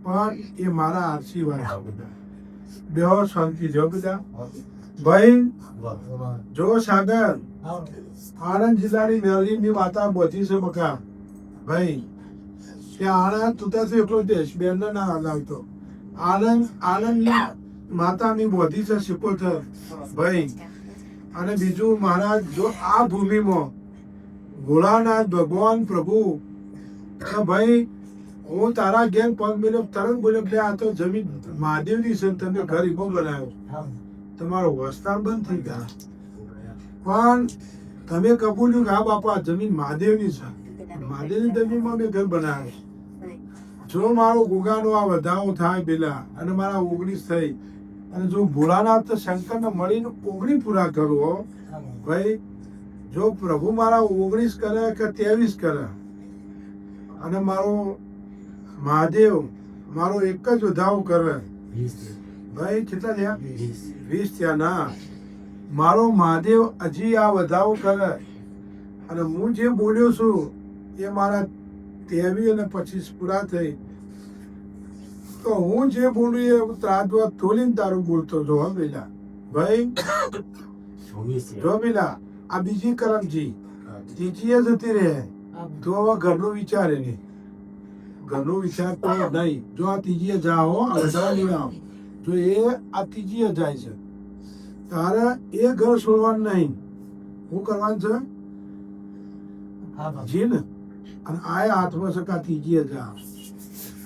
B: પણ એ મારા આશીર્વાદ. બેહો શાંતિ જો બધા ભાઈ. જો સાગર આણંદ જિલ્લાની મેળવીની વાતા બધી છે બકા ભાઈ. ત્યાં આણંદ તું ત્યાં એકલો દેશ બેન ના લાવતો. આણંદની માતાની બોધી છે સિકોતર ભાઈ. અને બીજું મહારાજ જો આ ભૂમિમાં ભોળાનાથ ભગવાન પ્રભુ ભાઈ હું તારા ઘેર પગ મેળ્યો તરત બોલ્યો કે આ તો જમીન મહાદેવની છે, તમે ઘર ઈકો બનાવ્યો, તમારો વસ્તાર બંધ થઈ ગયા, પણ તમે કબૂલ્યું કે હા બાપા જમીન મહાદેવની છે, મહાદેવની જમીનમાં મેં ઘર બનાવ્યું. જો મારો ગુગાનો આ વધારો થાય પેલા અને મારા 19 થઈ અને જો ભોળાનાથ શંકરને મળીને 19 પૂરા કરવો ભાઈ. જો પ્રભુ મારા 19 કરે કે 23 કરે અને મારો મહાદેવ મારો એક જ વધારો કરે ભાઈ, કેટલા થયા 20 થયા ના, મારો મહાદેવ હજી આ વધારો કરે અને હું જે બોલ્યો છું એ મારા 23 અને 25 પૂરા થઈ તો હું જે બોલું એ ત્રાદવા તોલીને તારું બોલતો જો પેલા ભાઈ. જો પેલા આ બીજી કરમજી ત્રીજી જતી રહે તો હવે ઘરનો વિચારે નહીં, ઘરનો વિચાર તો નહીં. જો આ ત્રીજી જાઓ જો એ આ ત્રીજી જાય છે તારે એ ઘર છોડવાનું નહીં. શું કરવાનું છે જી ને? અને આ હાથમાં સકા ત્રીજી જા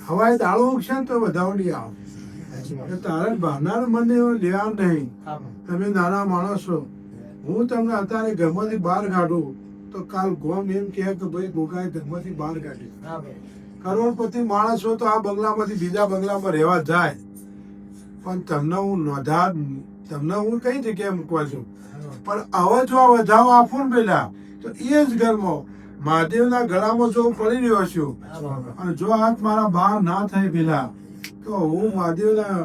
B: હવાય દાળો ઉગશે ને તો વધાવડી આવ તારે બહાર મને લેવા નહીં. તમે નાના માણસો, હું તમને અત્યારે ઘરમાંથી બહાર કાઢું તો કાલ ગોમ એમ કહે કે ભાઈ ગોગાએ ઘરમાંથી બહાર કાઢી. કરોડપતિ માણસ હોય તો આ બંગલામાંથી બીજા બંગલામાં રહેવા જાય, પણ તમને હું કઈ જગ્યાએ મૂકવા છું, પણ હવે જો આ વધાવો આપું ને પેલા તો એ જ ઘરમાં મહાદેવના ગળામાં જો પડી રહ્યો છું અને જો હાથ મારા બહાર ના થાય પેલા તો હું મહાદેવના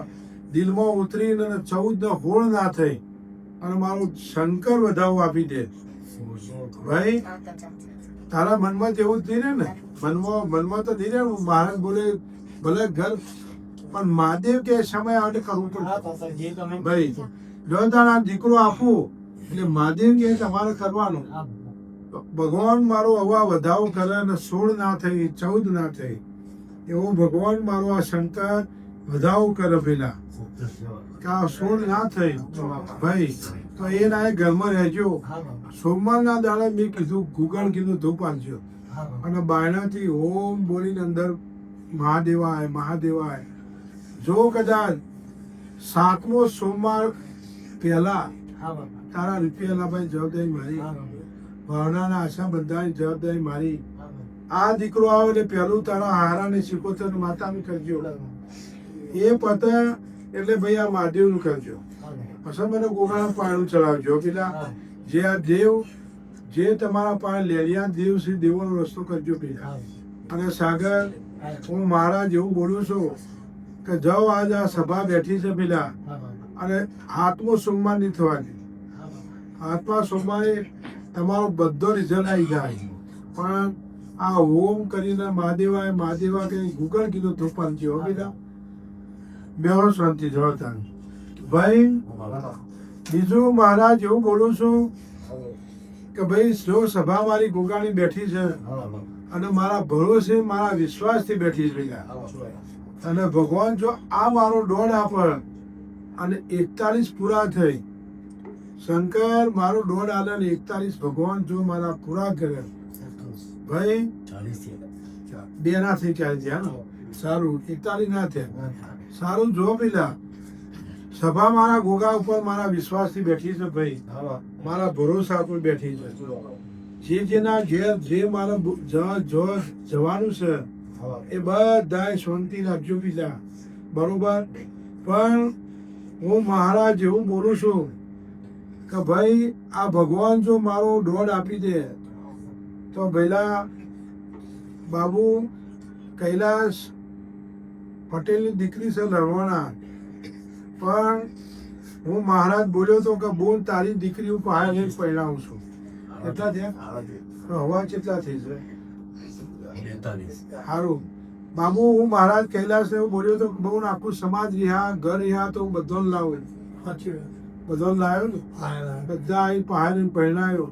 B: દિલમાં ઉતરીને 14 હોળ ના થઈ અને મારું શંકર વધાવો આપી દે ભાઈ. તારા મનમાં તો એવું જ નહીં ને, મનમાં તો નહીં ને મહારાજ બોલે ભલે ઘર, પણ મહાદેવ કે સમય આવે કરવું પડે ભાઈ. જો તારા દીકરો આપું એટલે મહાદેવ કે તમારે કરવાનું. ભગવાન મારો હવા વધાવો કરે અને 16 ના થઈ 14 ના થઈ એવો ભગવાન મારો આ શંકર વધાવો કરે પેલા કે આ 16 ના થઈ ભાઈ તો એ ના ઘરમાં રહેજો. સોમવારના દાડે મેં કીધું ગુગળ કીધું ધૂપ આપજો અને બાયણાથી ઓમ બોલીને અંદર મહાદેવાય મહાદેવાય. જો કદાચ 7મો સોમવાર પહેલા તારા રૂપિયા ભાઈ જવાબદારી મારી, ભાવનાના આશા બધાની જવાબદારી મારી. આ દીકરો આવે એટલે પહેલું તારા હારાને સિકોતર માતાનું કરજો, એ પતે એટલે ભાઈ આ મહાદેવનું કરજો, પછી મને ગોગાના પાણી ચડાવજો. પેલા જે આ દેવ જે તમારા પાસે લેલિયા દેવ છે દેવોનો રસ્તો કરજો પેલા. અને સાગર હું મહારાજ એવું બોલું છું કે જાઓ આજ આ સભા બેઠી છે પેલા અને હાથમો સોમવાર નહીં થવાની. હાથમા સોમવારે તમારો બધો રિઝલ્ટ આવી જાય. પણ આ હોમ કરીને મહાદેવા કે ગૂગલ કીધું તો પણ જેવો કીધા બેહો શાંતિ જોતા. ભાઈ બીજું મહારાજ એવું બોલું છું કે ભાઈ જો સભા મારી ગોગાણી બેઠી છે અને મારા ભરોસે મારા વિશ્વાસથી બેઠી છે અને ભગવાન જો આ મારો દોડ આપે અને 41 પૂરા થઈ, શંકર મારો દોડ આલે ને 41 ભગવાન જો મારા પૂરા કરે ભાઈ 2 ના થઈ 40 થયા ને સારું 41 ના થયા સારું. જો પેલા સભા મારા ગોગા ઉપર મારા વિશ્વાસથી બેઠી છે ભાઈ, મારા ભરોસા ઉપર બેઠી છે. જેના ઘેર જે મારા જવાનું છે એ બધા શાંતિ રાખજો બીજા બરોબર. પણ હું મહારાજ એવું બોલું છું કે ભાઈ આ ભગવાન જો મારો દોડ આપી દે તો પહેલા બાબુ કૈલાસ પટેલની દીકરી છે લડવાના. પણ હું મહારાજ બોલ્યો તો કે બોલ તારી દીકરી ઉપર હાલ પરિણામ છું. કેટલા થયા હવા કેટલા થઈ છે સારું બાબુ. હું મહારાજ કૈલાસ એવું બોલ્યો તો બહુ આખું સમાજ રહ્યા ઘર રહ્યા તો હું બધોને લાવું બધોને લાવ્યો ને બધા અહીં પહાડ પહેણાયો.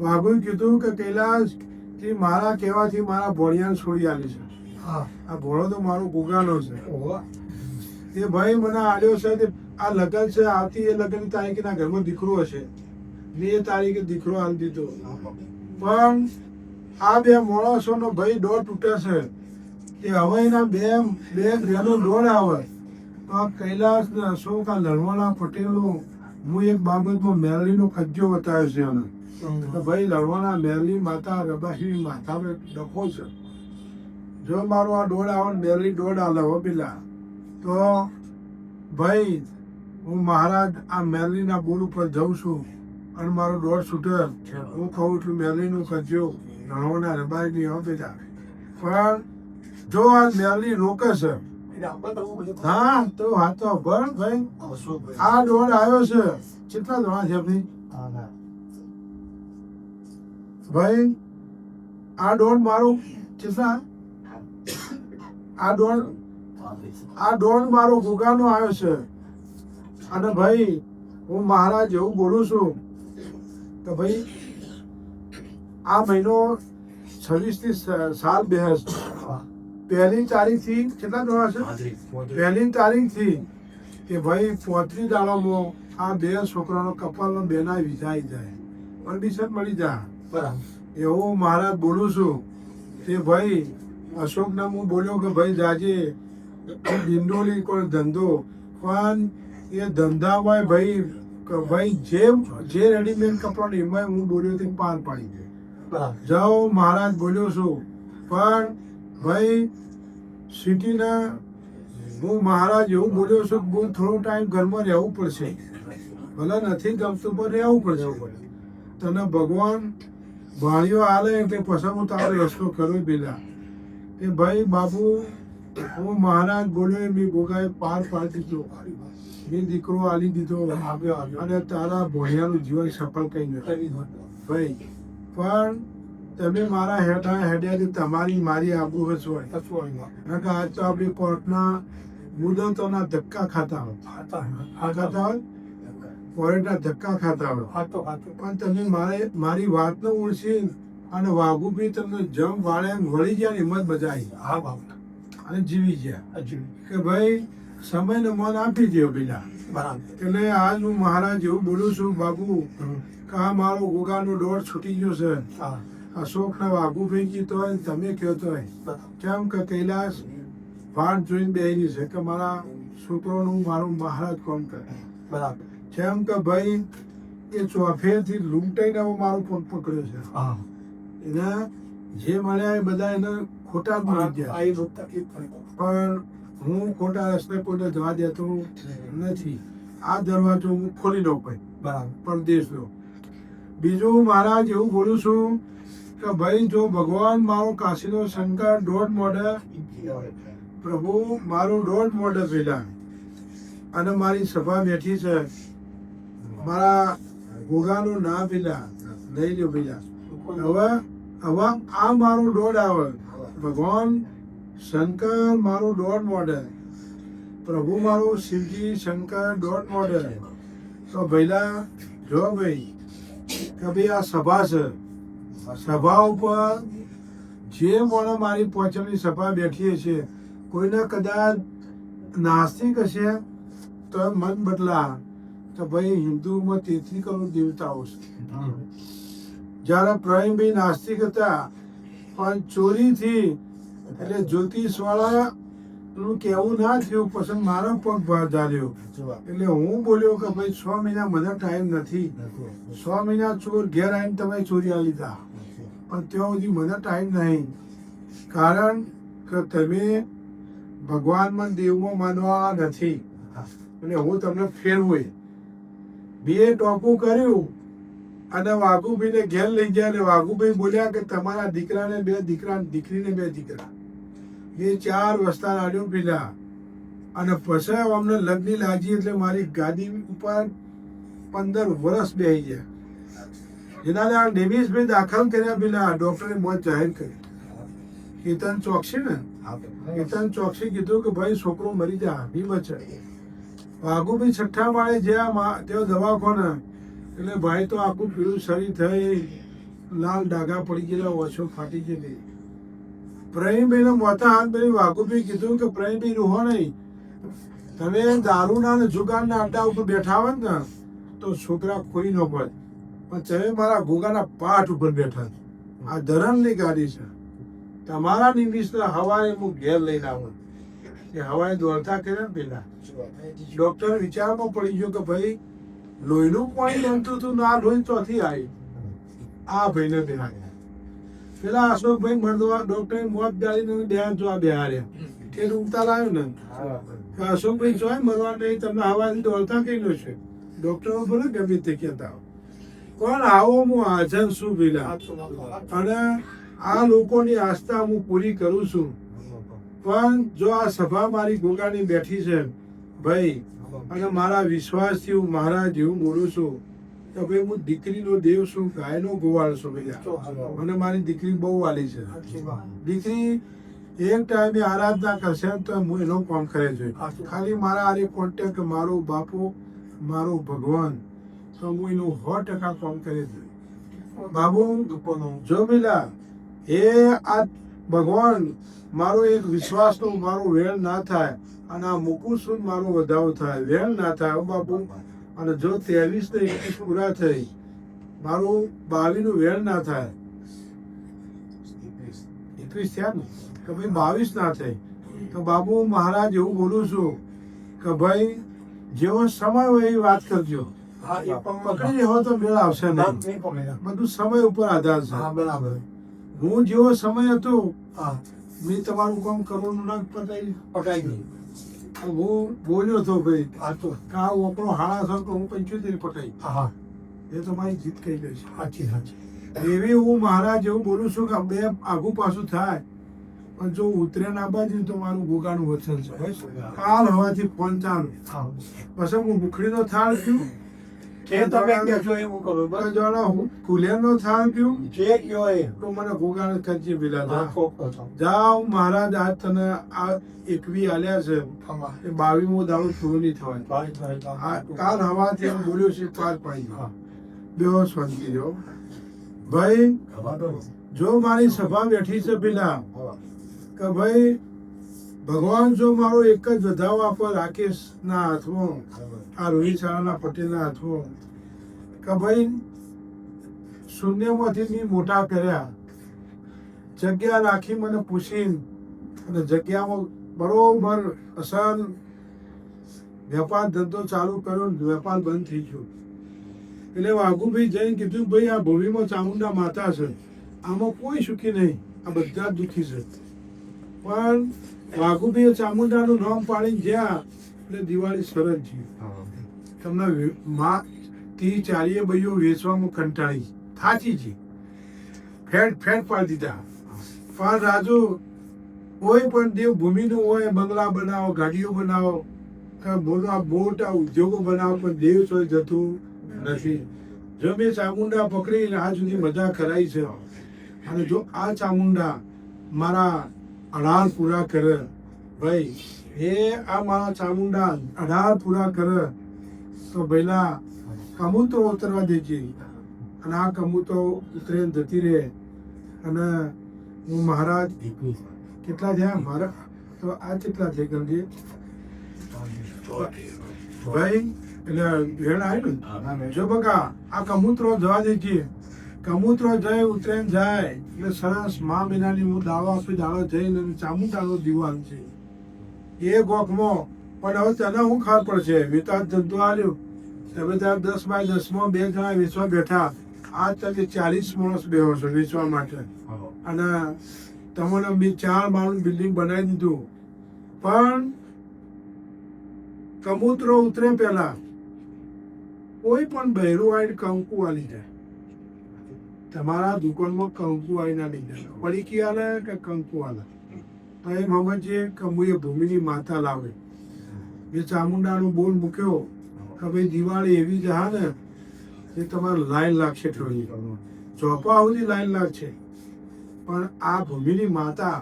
B: વાઘુએ કીધું કે કૈલાસ કે મારા કહેવાથી મારા ભોળિયાને છોડી આલી છે. આ ભોળો તો મારો ગુગાનો છે એ ભાઈ મને આલ્યો છે તે આ લગ્ન છે આવતી એ લગ્નની તારીખના ઘરમાં દીકરો હશે ને એ તારીખે દીકરો આલી દીધો. પણ આ બે માણસોનો ભાઈ દોડ તૂટે છે કે હવે એના બે ગ્રહનો દોડ આવે તો આ કૈલાસ ને અશોક આ લડવાના પટેલો હું એક બાબતમાં મેરલીનો કજ્જો બતાવ્યો છે એને તો ભાઈ લડવાના મેરલી માતા રબાશ્રી માતા ડખો છે. જો મારો આ દોડ આવે ને મેરલી દોડ આલે હો પેલા તો ભાઈ હું મહારાજ આ મેરલીના બોલ ઉપર જાઉં છું અને મારો દોડ છૂટે હું કહું છું મેરલીનું કજ્જો લડવાના રબાશ્રી હો પેલા. પણ જો આ મેરલી રોકે છે હા તો ભર ભાઈ આ દોડ આવ્યો છે. કેટલા દોડા છે ભાઈ આ દોડ મારું કેટલા આ દોડ મારો ગુગાનો આવ્યો છે. અને ભાઈ હું મહારાજ એવું બોલું છું કે ભાઈ આ મહિનો 26 સાલ બેહસ 1લી તારીખથી કેટલા દોડા છે 1લી તારીખથી કે ભાઈ 35 દાડામાં આ બે છોકરાનો કપાલનો બેના વિજાઈ જાય પરમિશન મળી જાય બરાબર એવું મહારાજ બોલું છું. તે ભાઈ અશોકને હું બોલ્યો કે ભાઈ જાજે દિંડોલી કોઈ ધંધો પણ એ ધંધામાં ભાઈ જે રેડીમેડ કપડાં એમાં હું બોલ્યો તે પાર પાડી દે જાઓ મહારાજ બોલ્યો છું. પણ ભાઈ સિટીના હું મહારાજ એવું બોલ્યો છું કે બહુ થોડો ટાઈમ ઘરમાં રહેવું પડશે ભલે નથી ગમતું પણ રહેવું પડશે. તને ભગવાન ભાણીઓ આલે એટલે પછી હું તારો રસ્તો કરું પેલા કે ભાઈ બાબુ હું મહારાજ બોલ્યો મેં ગોગાએ પાર પાડી દીધો મેં દીકરો આલી દીધો અને તારા ભોળિયાનું જીવન સફળ કઈ નથી ભાઈ. પણ તમે મારા હેડ્યાથી તમારી મારી આબુ હોય આજ તો આપણી કોર્ટના મુદતોના ધક્કા ખાતા હોય કોર્ટના ધક્કા ખાતા હોય પણ તમે મારી વાતને ઓળખી અને વાઘુભાઈ તમને જમ વાળે વળી ગયા હિંમત બજાવી અને જીવી ગયા કે ભાઈ સમયને મન આપી દો પેલા એટલે આજ હું મહારાજ એવું બોલું છું બાબુ કે આ મારો ગોગાનો દોડ છૂટી ગયો છે. અશોકના વાઘુભાઈ કીધો હોય તમે કહેતો હોય કેમ કે કૈલાસ વાટ જોઈને બેસી છે કે મારા છોકરોનું મારું મહારાજ કોમ કરે બરાબર. જેમ કે ભાઈ એ ચોફેરથી લૂંટાઈને મારો પગ પકડ્યો છે એને જે મળ્યા એ બધા એને ખોટા જ મળી ગયા. પણ હું ખોટા રસ્તે કોઈને જવા દેતો નથી. આ દરવાજો હું ખોલી દઉં ભાઈ બરાબર પરદેશનો. બીજું મહારાજ એવું બોલું છું કે ભાઈ જો ભગવાન મારો કાશીનો શંકર દોઢ મોઢે પ્રભુ મારું દોઢ મોઢે પેલા અને મારી સભા બેઠી છે. મારા ગોગાનું ના પેલા લઈ લ્યો પેલા. હવે હવે આ મારું દોડ આવે. ભગવાન શંકર મારું દોડ મોડે, પ્રભુ મારું શિવજી શંકર દોડ મોડે. તો ભઈલા જો ભાઈ કે ભાઈ આ સભા છે, સભા ઉપર જે મોણે મારી પોચમની સભા બેઠી છે, કોઈને કદાચ નાસ્તિક હશે તો મન બદલા તો ભાઈ હિન્દુમાં 33 કરોડ દેવતાઓ છે. જ્યારે પ્રવીણભાઈ નાસ્તિક હતા પણ ચોરીથી એટલે જ્યોતિષ વાળા નું કેવું ના થયું પછી મારો પગ બહાર ધાર્યો. એટલે હું બોલ્યો કે ભાઈ 6 મહિના મને ટાઈમ નથી. 6 મહિના ચોર ઘેર આવીને તમે ચોરી આ લીધા, પણ ત્યાં સુધી મને ટાઈમ નહીં. કારણ કે તમે ભગવાનમાં દેવમાં માનવા નથી. એટલે હું તમને ફેરવું. બે ટોપું કર્યું અને વાઘુભાઈને ઘેર લઈ ગયા. અને વાઘુભાઈ બોલ્યા કે તમારા દીકરાને 2 દીકરા, દીકરીને 2 દીકરા. એ 4 વસ્તા લાડ્યો પીધા અને પછી અમને લગ્ન લાગી એટલે મારી ગાદી ઉપર 15 વર્ષ બેસી ગયા. જેના ડેવિસભાઈ દાખલ કર્યા પેલા ડોક્ટરે મોત જાહેર કરી. કેતન ચોકસી ને, કેતન ચોકસી કીધું કે ભાઈ છોકરો મરી જા, બી બચે. વાઘુભાઈ 6ઠ્ઠા માળે જ્યાં તેઓ દવાખાને એટલે ભાઈ તો આખું પીળું શરીર થઈ, લાલ ડાઘા પડી ગયેલા, ઓછો ફાટી ગયેલી. પ્રવીણભાઈને મોટા હાથ ભરી વાઘુભાઈ કીધું કે પ્રવીણભાઈ રૂહો નહીં, તમે દારૂના અને જુગારના અડ્ડા ઉપર બેઠા હોય ને તો છોકરા ખોઈ ન પડે, પણ તમે મારા ઘોઘાના પાઠ ઉપર બેઠા. આ ધરમની ગાડી છે. તમારા નિમિષના હવાએ હું ઘેર લઈને આવું. એ હવાએ દોડતા કર્યા પેલા ડોક્ટર વિચારમાં પડી ગયો કે ભાઈ લોહીનું પાણી બનતું હતું, ના લોહી ચોથી આવી. આ ભાઈને પેલા પેલા અશોકભાઈ મરદવા ડોક્ટરે મોત ગાડીને ધ્યાન જોવા બેહાર્યા. તે ઉગતા લાવ્યો ને અશોકભાઈ જોય મરવા નહીં, તમને હવાથી દોડતા કઈ છે. ડોક્ટરો ભલે ગમે તે કહેતા પણ આવો હું હાજર છું પેલા, અને આ લોકોની આસ્થા હું પૂરી કરું છું. પણ જો આ સભા મારી ગોગાની બેઠી છે ભાઈ, અને મારા વિશ્વાસથી હું મહારાજ જેવું બોલું છું કે ભાઈ હું દીકરીનો દેવ છું, ગાયનો ગોવાળ છું ભૈયા. મને મારી દીકરી બહુ વાલી છે. દીકરી એક ટાઈમે આરાધના કરશે તો હું એનો કામ કરે છે. ખાલી મારા આરે કોન્ટેક્ટ મારો બાપુ મારો ભગવાન, તો હું એનું 100% કામ કરે છે. બાબુ જો મિલા એ આ ભગવાન મારો એક વિશ્વાસનો મારો વેળ ના થાય, અને આ મૂકું છું મારો વધારો થાય, વેળ ના થાય બાપુ. અને જો 23 ને 21 પૂરા થઈ, મારું 22 નું વેળ ના થાય, 21 થયા ને કે ભાઈ 22 ના થાય, તો બાબુ મહારાજ એવું બોલું છું કે ભાઈ જેવો સમય હોય એવી વાત કરજો. પકડી લેવો તો મેળ આવશે નહીં. બધું સમય ઉપર આધાર છે. હું જેવો સમય હતો મેં તમારું કામ કરવાનું ના પટાઈ ગયું. હું બોલ્યો હતો ભાઈ કે આ ઓપરો હાડા છો તો હું 75 પટાઈ. એ તો મારી જીત કહી ગઈ છે. સાચી સાચી એવી હું મહારાજ એવું બોલું છું કે બે આગું પાછું થાય, પણ જો ઉતરે ના બાજુ તો મારું ગોગાનું વચન છે. કાલ હવાથી 5 ચાલુ પછી હું ભૂખડીનો થાળ પીવું કે તમે કહેજો એવું કરો. બસ જોડો હું કુલેરનો થાળ પીવું જે કયો એ તો મને ગોગાને ખર્ચી પેલા જાઓ મહારાજ. આજ તને આ 21 આલ્યા છે, એ 22મો દાડો પૂરો નહીં થવાય. કાલ હવાથી હું બોલ્યો છે પાર પાડી બેહોશ વાંચી જો ભાઈ. જો મારી સભા બેઠી છે પેલા કે ભાઈ ભગવાન જો મારો એક જ વધાવો આપો રાકેશના હાથમાં, આ રોહિત શાળાના પટેલના હાથમાં, કે ભાઈ શૂન્યમાંથી મેં મોટા કર્યા, જગ્યા રાખી મને પૂછીને, અને જગ્યામાં બરોબર અસર વેપાર ધંધો ચાલુ કર્યો, વેપાર બંધ થઈ ગયો. એટલે વાઘુભાઈ જઈને કીધું ભાઈ આ ભૂમિમાં ચામુંડા માતા છે, આમાં કોઈ સુખી નહીં, આ બધા જ દુઃખી છે. પણ વાઘુભાઈએ ચામુંડાનું નામ પાડીને જ્યાં એટલે દિવાળી સરસ છે. તમને 30-40 ભાઈઓ વેચવામાં કંટાળી થાચી છે, ફેટ પાડી દીધા. પણ રાજુ કોઈ પણ દેવ ભૂમિનું હોય, બંગલા બનાવો, ગાડીઓ બનાવો, કે મોટા મોટા ઉદ્યોગો બનાવો પણ દેવ સોય જતું નથી. જો મેં ચામુંડા પકડીને આજ સુધી મજા કરાઈ છે, અને જો આ ચામુંડા મારા અઢાર પૂરા કરે ભાઈ, એ આ મારા ચામુંડા 18 પૂરા કરે તો પહેલા કબૂતરો ઉતરવા દેજે, અને આ કબૂતરો ઉતરીને જતી રહે. અને હું મહારાજ કેટલા થયા મારા, તો આ કેટલા થઈ ગયો ભાઈ, એટલે ભેણ આવી ને, જો બકા આ કબૂતરો જવા દેજે. કબૂતરો જાય ઉતરીને જાય એટલે સરસ મા મહિનાની હું દાવો આપી, દાડો જઈને ચામુંડાનો દીવાન છે એ ગોખમાં. પણ હવે તને શું ખબર પડશે, વેતાજ જંતુ આવ્યું, તમે ત્યાં 10 બાય 10માં 2 જણા વેચવા બેઠા, આ તમે 40 માણસ બેહો છો વેચવા માટે, અને તમને મેં 4 માળનું બિલ્ડિંગ બનાવી દીધું. પણ કબૂતરો ઉતરે પહેલા કોઈ પણ બહેરું આવીને કંકુ આલી જાય. તમારા દુકાનમાં કંકુ આવીને આલી જાય, પડીકી આલે કે કંકુ આલે, તો એમ સમજીએ કે હું એ ભૂમિની માતા લાવે. એ ચામુંડાનો બોલ મૂક્યો કે ભાઈ દિવાળી એવી જ હા ને એ તમારે લાઈન લાગશે, થોડી ચોપા સુધી લાઈન લાગશે. પણ આ ભૂમિની માતા,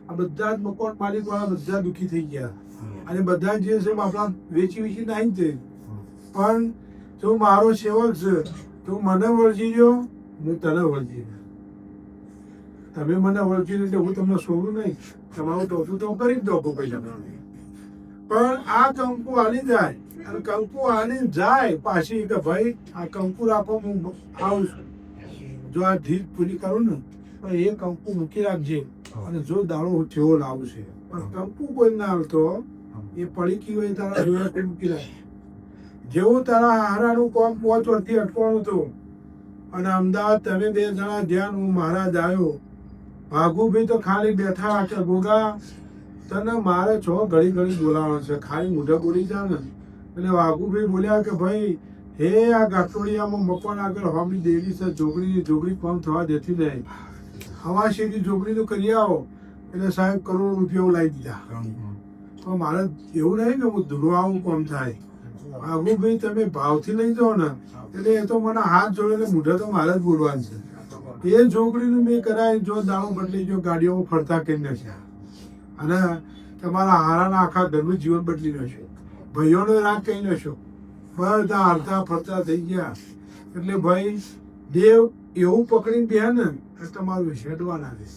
B: આ બધા જ મકાન માલિક વાળા બધા દુઃખી થઈ ગયા, અને બધા જે છે આપણા વેચી નાખી છે. પણ તું મારો સેવક છે, તું મને વળજી ગયો, હું તને વળજી ગયો. તમે મને વળજી એટલે હું તમને છોડું નહીં, તમારું ટોટું તો કરી જ દો પૈસા. પણ આ કંકુ આલી જાય, અને કંકુ આલી જાય પાછી કે ભાઈ આ કંકુ રાખો, હું આવું છું. જો આ ઢીલ પૂરી કરું ને તો એ કંકુ મૂકી રાખજે, અને જો દાડો જેવો લાવશે. પણ કંકુ કોઈ ના આવતો, એ પડીકી હોય તારા જોયા મૂકી રાખ. જેવું તારા હારાનું કોમ 5 વર્ષથી અટકવાનું હતું, અને અમદાવાદ તમે 2 જણા ધ્યાન, હું મહારાજ આવ્યો, ભાગુભાઈ તો ખાલી બેઠા કે ગોગા તને મારે છો ઘડી ઘડી બોલાવવાનો છે, ખાલી મોઢે બોલી જા ને. એટલે વાઘુભાઈ બોલ્યા કે ભાઈ હે આ ગાંઠોડિયામાં મકાન આગળ હમણી દેવી છે, જોગણી કામ થવા દેતી નહીં, હવા શેરી જોગણી તો કરી આવો. એટલે સાહેબ કરોડ રૂપિયા લાવી દીધા. તો મારે એવું નહીં કે હું ધુરવાવું કામ થાય. વાઘુભાઈ તમે ભાવથી લઈ જાઓ ને, એટલે એ તો મને હાથ જોડે મોઢે તો મારે જ બોલવાનું છે. એ જોગણીનું મેં કરાય, જો દાણો બદલી જો ગાડીઓમાં ફરતા કરી નાખ્યા, અને તમારા હારાના આખા ઘરનું જીવન બદલી નાખ્યો, ભાઈઓનો રાગ કહી નાખ્યો, બધા હારતા ફરતા થઈ ગયા. એટલે ભાઈ દેવ એવું પકડીને બે ને તમારું હેડવાના દે.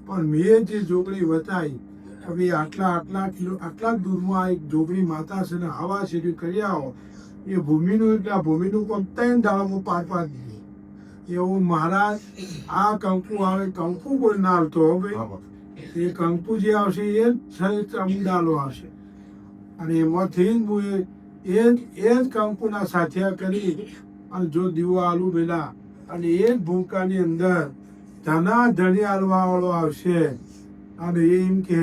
B: પણ મેં જે જોગણી બતાવી કે ભાઈ આટલા દૂરમાં આ એક જોગણી માતા છે ને હવા શેરી કરી આવો, એ ભૂમિનું એટલે આ ભૂમિનું કોમ 3 દાડામાં પાર પાડી દીધું. એવું મહારાજ આ કંકુ આવે, કંકુ કોઈ ના આવતો ભાઈ, એ કંકુ જે આવશે એ જ ચામુંડાલો આવશે, અને એમાંથી હું એ જ કંકુના સાથિયા કરી, અને જો દીવો આલુ પેલા, અને એ જ ભૂકાની અંદર ધના ધણી આલવા વાળો આવશે, અને એ એમ કે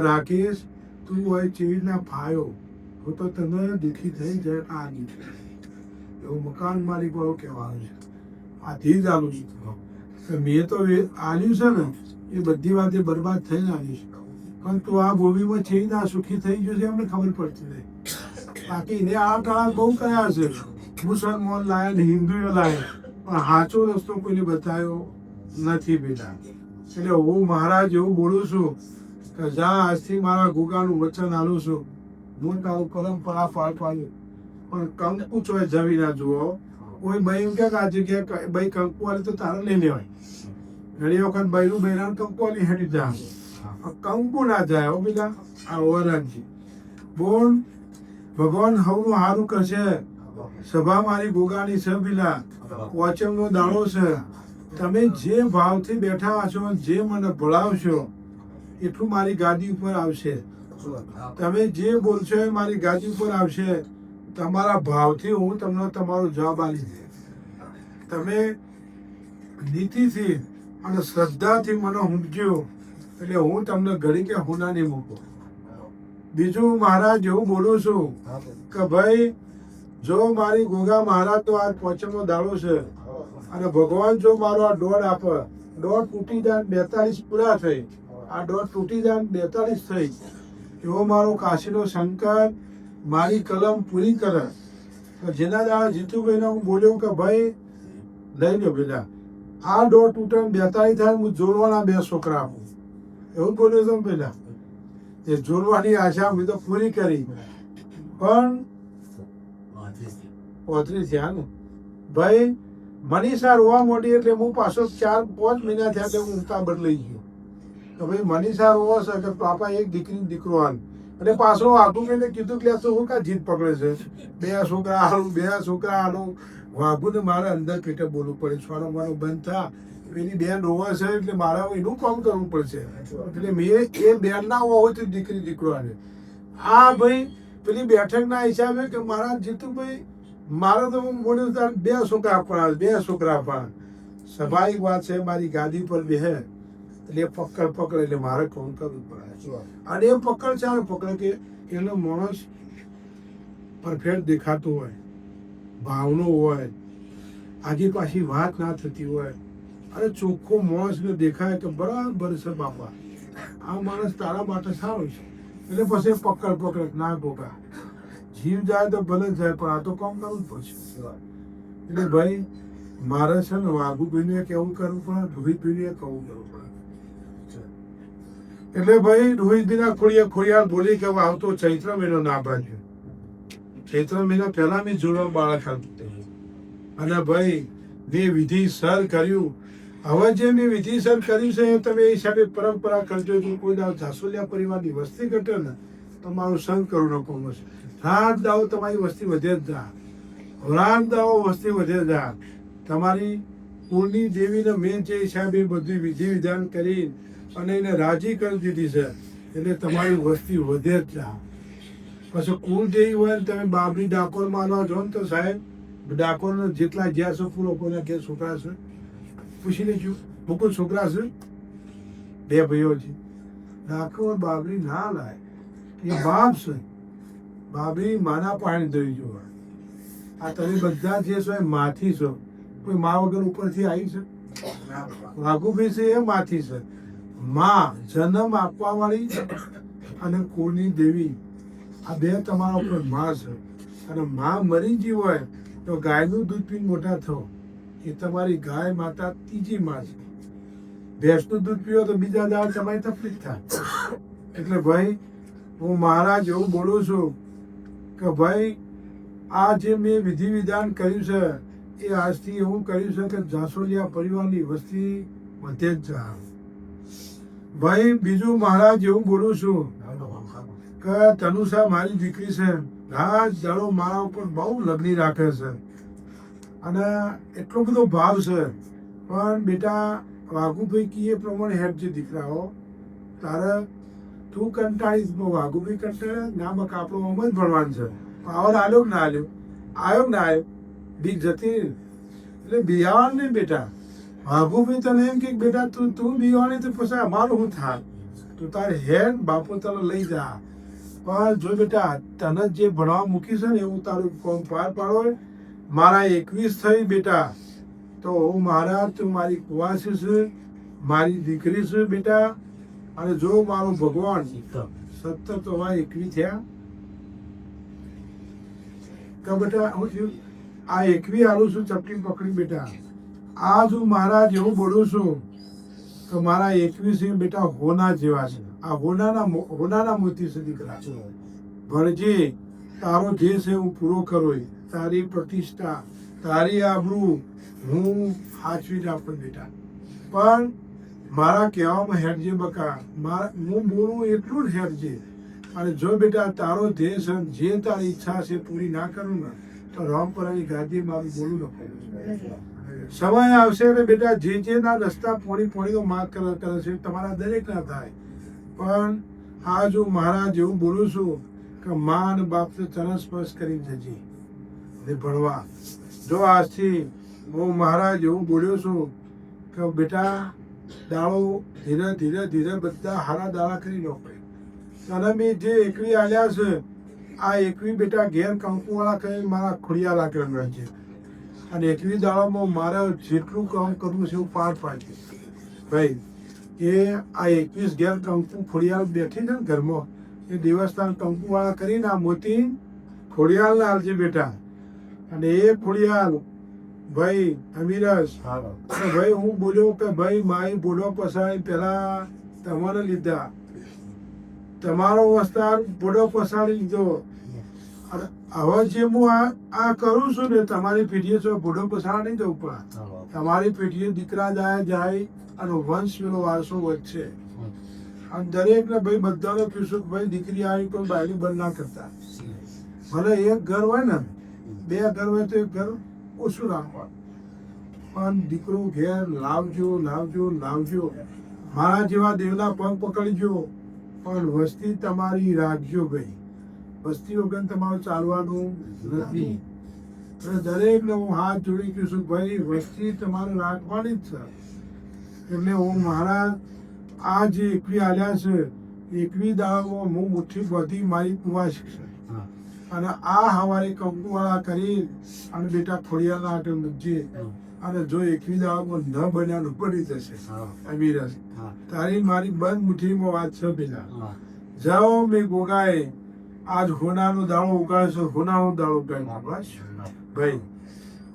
B: રાકેશ તું હોય ચીડના ફાયો, હું તો તને દુઃખી થઈ જાય આ દીકરી. એવું મકાન માલિક વાળો કહેવાનું છે. આથી જ આલું છું, મેં તો આલ્યું છે ને એ બધી વાતે બરબાદ થઈને આલ્યું છે. પણ તું આ ભૂમિમાં છે ના સુખી થઈ ગયું છે એમને ખબર પડતી નહીં. બાકી એને આ કાળા બહુ કયા છે, મુસલમાન લાયા ને હિન્દુઓ લાયા, પણ સાચો રસ્તો કોઈને બતાવ્યો નથી બેટા. એટલે હું મહારાજ એવું બોલું છું કે જા આજથી મારા ગુગાનું વચન આલું છું, હું તારું પરંપરા પાડવાનું. પણ કંકુ ચોય જવી ના જુઓ. કોઈ ભાઈ એમ કે આ જગ્યાએ ભાઈ કંકુ વાળી તો તારે લઈ લેવાય. ઘણી વખત બૈરું બૈરાન કંકુ વાળી હેડી જાય, કંકુ ના જાય બીજા આ ઓવરાજી બોલ. ભગવાન હવનું સારું કરશે. સભા મારી ગોગાની છે પેલા પોચમનો દાડો છે. તમે જે ભાવથી બેઠા છો, જે મને ભોળાવશો એટલું મારી ગાદી ઉપર આવશે. તમે જે બોલશો એ મારી ગાદી ઉપર આવશે. તમારા ભાવથી હું તમને તમારો જવાબ આપી દે. તમે નીતિથી અને શ્રદ્ધાથી મને સમજ્યો એટલે હું તમને ઘડી કે હોના નહીં મૂકું. બીજું મહારાજ એવું બોલું છું કે ભાઈ જો મારી ગોગા મહારાજ તો આ પોચમનો દાડો છે, અને ભગવાન જો મારો આ દોડ આપે, દોડ તૂટી જાય 42 પૂરા થઈ, આ દોડ તૂટી જાય 42 થઈ, એવો મારો કાશીનો શંકર મારી કલમ પૂરી કરે. તો જેના દાડા જીતુભાઈને હું બોલ્યો કે ભાઈ લઈ લો પેલા આ ડોર તૂટે 42 થાય હું જોડવાના 2 છોકરા આપું, એવું બોલ્યો તો પેલા. એ જોડવાની આશા મેં તો પૂરી કરી, પણ 35 થયા ને ભાઈ. મનીષા રોવા મોટી એટલે હું પાછો 4-5 મહિના થયા એટલે હું ઉતા બદલાઈ ગયો કે ભાઈ મનીષા રોવો છે કે પાપા એક દીકરી દીકરો હાલ. એટલે પાછો આગુ મેં કીધું કે તો હું કા જીત પકડે છે, 2 છોકરા હાલું 2 છોકરા હાલું. વાઘુને મારે અંદર પેટે બોલવું પડે, છોડો મારો બંધ થા, પેલી બેન રોવે છે એટલે મારે એનું કામ કરવું પડશે. એટલે મેં એ બેન ના હોય તો દીકરી દીકરો હાલે. આ ભાઈ પેલી બેઠકના હિસાબે કે મારા જીતુભાઈ મારે તો હું બોલ્યું તાર 2 છોકરા આપવાના, 2 છોકરા આપવાના. સ્વાભાવિક વાત છે, મારી ગાદી પર બેહે એટલે પકડ એટલે મારે કામ કરવું પડે. અને એ પકડ ચાલે પકડ કે એનો માણસ પરફેક્ટ દેખાતો હોય, ભાવનો હોય, આગી પાછી વાત ના થતી હોય, અને ચોખ્ખો માણસને દેખાય કે બરાબર છે બાપા આ માણસ તારા માટે સારો છે. એટલે પછી પકડ ના ગોગા જીવ જાય તો ભલે જાય, પણ આ તો કામ કરવું જ પડશે. એટલે ભાઈ મારે છે ને વાઘુભાઈને કેવું કરવું પડે, રોહિતભાઈને કેવું કરવું પડે. એટલે ભાઈ રોહિતભાઈના ખોડિયાર બોલી કે આવતો ચૈત્ર મહિનો ના બાંધ્યો. ચૈત્ર મહિના પહેલા મેં જોડવા બાળક હતું, અને ભાઈ મેં વિધિસર કર્યું. હવે જે મેં વિધિસર કર્યું છે તમે એ હિસાબે પરંપરા કરજો. જો કોઈ દાવ જાસોલિયા પરિવારની વસ્તી ઘટે ને તો મારું સંગ કરું ન કોમ છે. રાત દાવો તમારી વસ્તી વધે જ જા, રાત દાવો વસ્તી વધે જા. તમારી કુળની દેવીને મેં જે હિસાબે બધી વિધિ વિધાન કરી અને એને રાજી કરી દીધી છે, એટલે તમારી વસ્તી વધે જ જા. પછી કુળ જેવી હોય ને તમે બાબરી ડાકોર માનવા જો ને તો સાહેબ ડાકોર જેટલા જ્યાં છો પૂરો કોઈના ઘેર છોકરા છે પૂછી લેજો. મુકુલ છોકરા છે 2 ભાઈઓ છે. ડાકોર બાબરી ના લાય, એ બાપ છે. બાબરી માના પાણી ધોઈ જો. આ તમે બધા જે છો એ માથી છો, કોઈ મા વગર ઉપરથી આવી છે? વાઘુભાઈ છે એ માથી છે. માં જન્મ આપવા વાળી અને કુળની દેવી, આ 2 તમારા ઉપર માં છે. અને માં મરી ગઈ હોય તો ગાયનું દૂધ પીને મોટા થો, એ તમારી ગાય માતા ત્રીજી માં છે. ભેંસનું દૂધ પીવો તો બીજા દાળ તમારી તકલીફ થાય. એટલે ભાઈ હું મહારાજ એવું બોલું છું કે ભાઈ આ જે મેં વિધિ વિધાન કર્યું છે એ આજથી એવું કર્યું છે કે જાસોલિયા પરિવારની વસ્તી વધે જ જાય. ભાઈ બીજું મહારાજ એવું બોલું છું કે તનુષા મારી દીકરી છે, રાત દાડો મારા ઉપર બહુ લગની રાખે છે અને એટલો બધો ભાવ છે. પણ બેટા વાઘુભાઈ કીએ પ્રમાણે હેઠ જે દીકરાઓ તારે તું કંટાળીશ, વાઘુભાઈ કંટાળે ના બક આપણો આમ જ ભણવાનું છે. પાવર આલ્યો ના આલ્યો, આવ્યો ના આવ્યો, બીક જતી. એટલે બિયાવાનું નહીં બેટા. વાઘુભાઈ તને એમ કે બેટા તું બિયાવાની તો પછી અમારું શું થાય, તું તારે હેડ બાપુ તને લઈ જા. પણ જો બેટા તને જે ભણવા મૂકી છે ને એવું તારું કોમ પાર પાડો. મારા 21 થઈ બેટા તો હું મારા તું મારી કુવાસી છે, મારી દીકરી છે બેટા. અને જો મારું ભગવાન 17 તો હવે 21 થયા કે બેટા હું આ 21 આલું છું ચપટી પકડી બેટા. આ જો મહારાજ એવું બોલું છું કે મારા 21 બેટા હોના જેવા છે. આ હોનાના મોતી છે દીકરા. ભણજે, તારો જે છે હું પૂરો કરો, તારી પ્રતિષ્ઠા તારી આબરૂ હું સાચવી રાખું બેટા. પણ મારા કહેવામાં હેરજે બકા, હું બોલું એટલું જ હેરજે. અને જો બેટા તારો ધ્યેય છે, જે તારી ઈચ્છા છે પૂરી ના કરું ને તો રામપરાની ગાદી મારું બોલું ન. સમય આવશે એટલે બેટા જે ના રસ્તા પોણી માર્ગ કરે છે તમારા દરેક ના થાય. પણ આ જો મહારાજ એવું બોલું છું કે મા અને બાપને ચરણ સ્પર્શ કરી જજે ને ભણવા. જો આજથી હું મહારાજ એવું બોલ્યો છું કે બેટા દાળો ધીરે બધા હારા દાડા કરી લો. તને મેં જે 21 આલ્યા છે આ 21 બેટા ઘેર કંકુવાળા કરી મારા ખોડિયા રાખેલા છે. અને 21 દાડામાં મારે જેટલું કામ કરવું છે એવું પાર પાડશે ભાઈ. એ આ 21 ઘેર કંકુ ખોડિયાર બેઠી છે ને ઘરમાં, એ દેવસ્થાન કંકુવાળા કરીને આ મોતી ખોડિયાલને આલજે બેટા. અને એ ખોડિયાલ ભાઈ અમીરસ અને ભાઈ હું બોલ્યો કે ભાઈ મારી બોલવા પસાડી પેલા તમારે લીધા, તમારો વિસ્તાર બોડો પસાડી લીધો. અને હવે જે હું આ કરું છું ને તમારી પેઢીએ છો બોડો પસાડી નહીં જવું પડે. તમારી પેઢીએ દીકરા જાય અને વંશ પેલો વારસો વધશે. અને દરેકને ભાઈ બધાને કહીશું કે ભાઈ દીકરી આવી કોઈ બાયડી બંધ ના કરતા. ભલે એક ઘર હોય ને, બે ઘર હોય તો એક ઘર ઓછું રાખવાનું, પણ દીકરો ઘેર લાવજો લાવજો લાવજો. મારા જેવા દેવના પગ પકડજો, પણ વસ્તી તમારી રાખજો ભાઈ. વસ્તી વગર તમારું ચાલવાનું નથી. અને દરેકને હું હાથ જોડી કહીશું ભાઈ વસ્તી તમારે રાખવાની જ છે. એટલે હું મારા આ જે એકવી આલ્યા છે, એકવી દાળામાં હું મુઠ્ઠી બધી મારી કુવાશ છે. અને આ હવારે કંકુવાળા કરી અને બેટા ખોડિયાના હાટે મૂકજે. અને જો એકવી દાળામાં ન બન્યાનું પડી જશે અમીરસ, તારી મારી બંધ મુઠ્ઠીમાં વાત છે પેલા. જાઓ મેં ગોગાએ આજ હોનાનો દાળો ઉગાડશો, હોનાનો દાળો ઉગાડી. બસ ભાઈ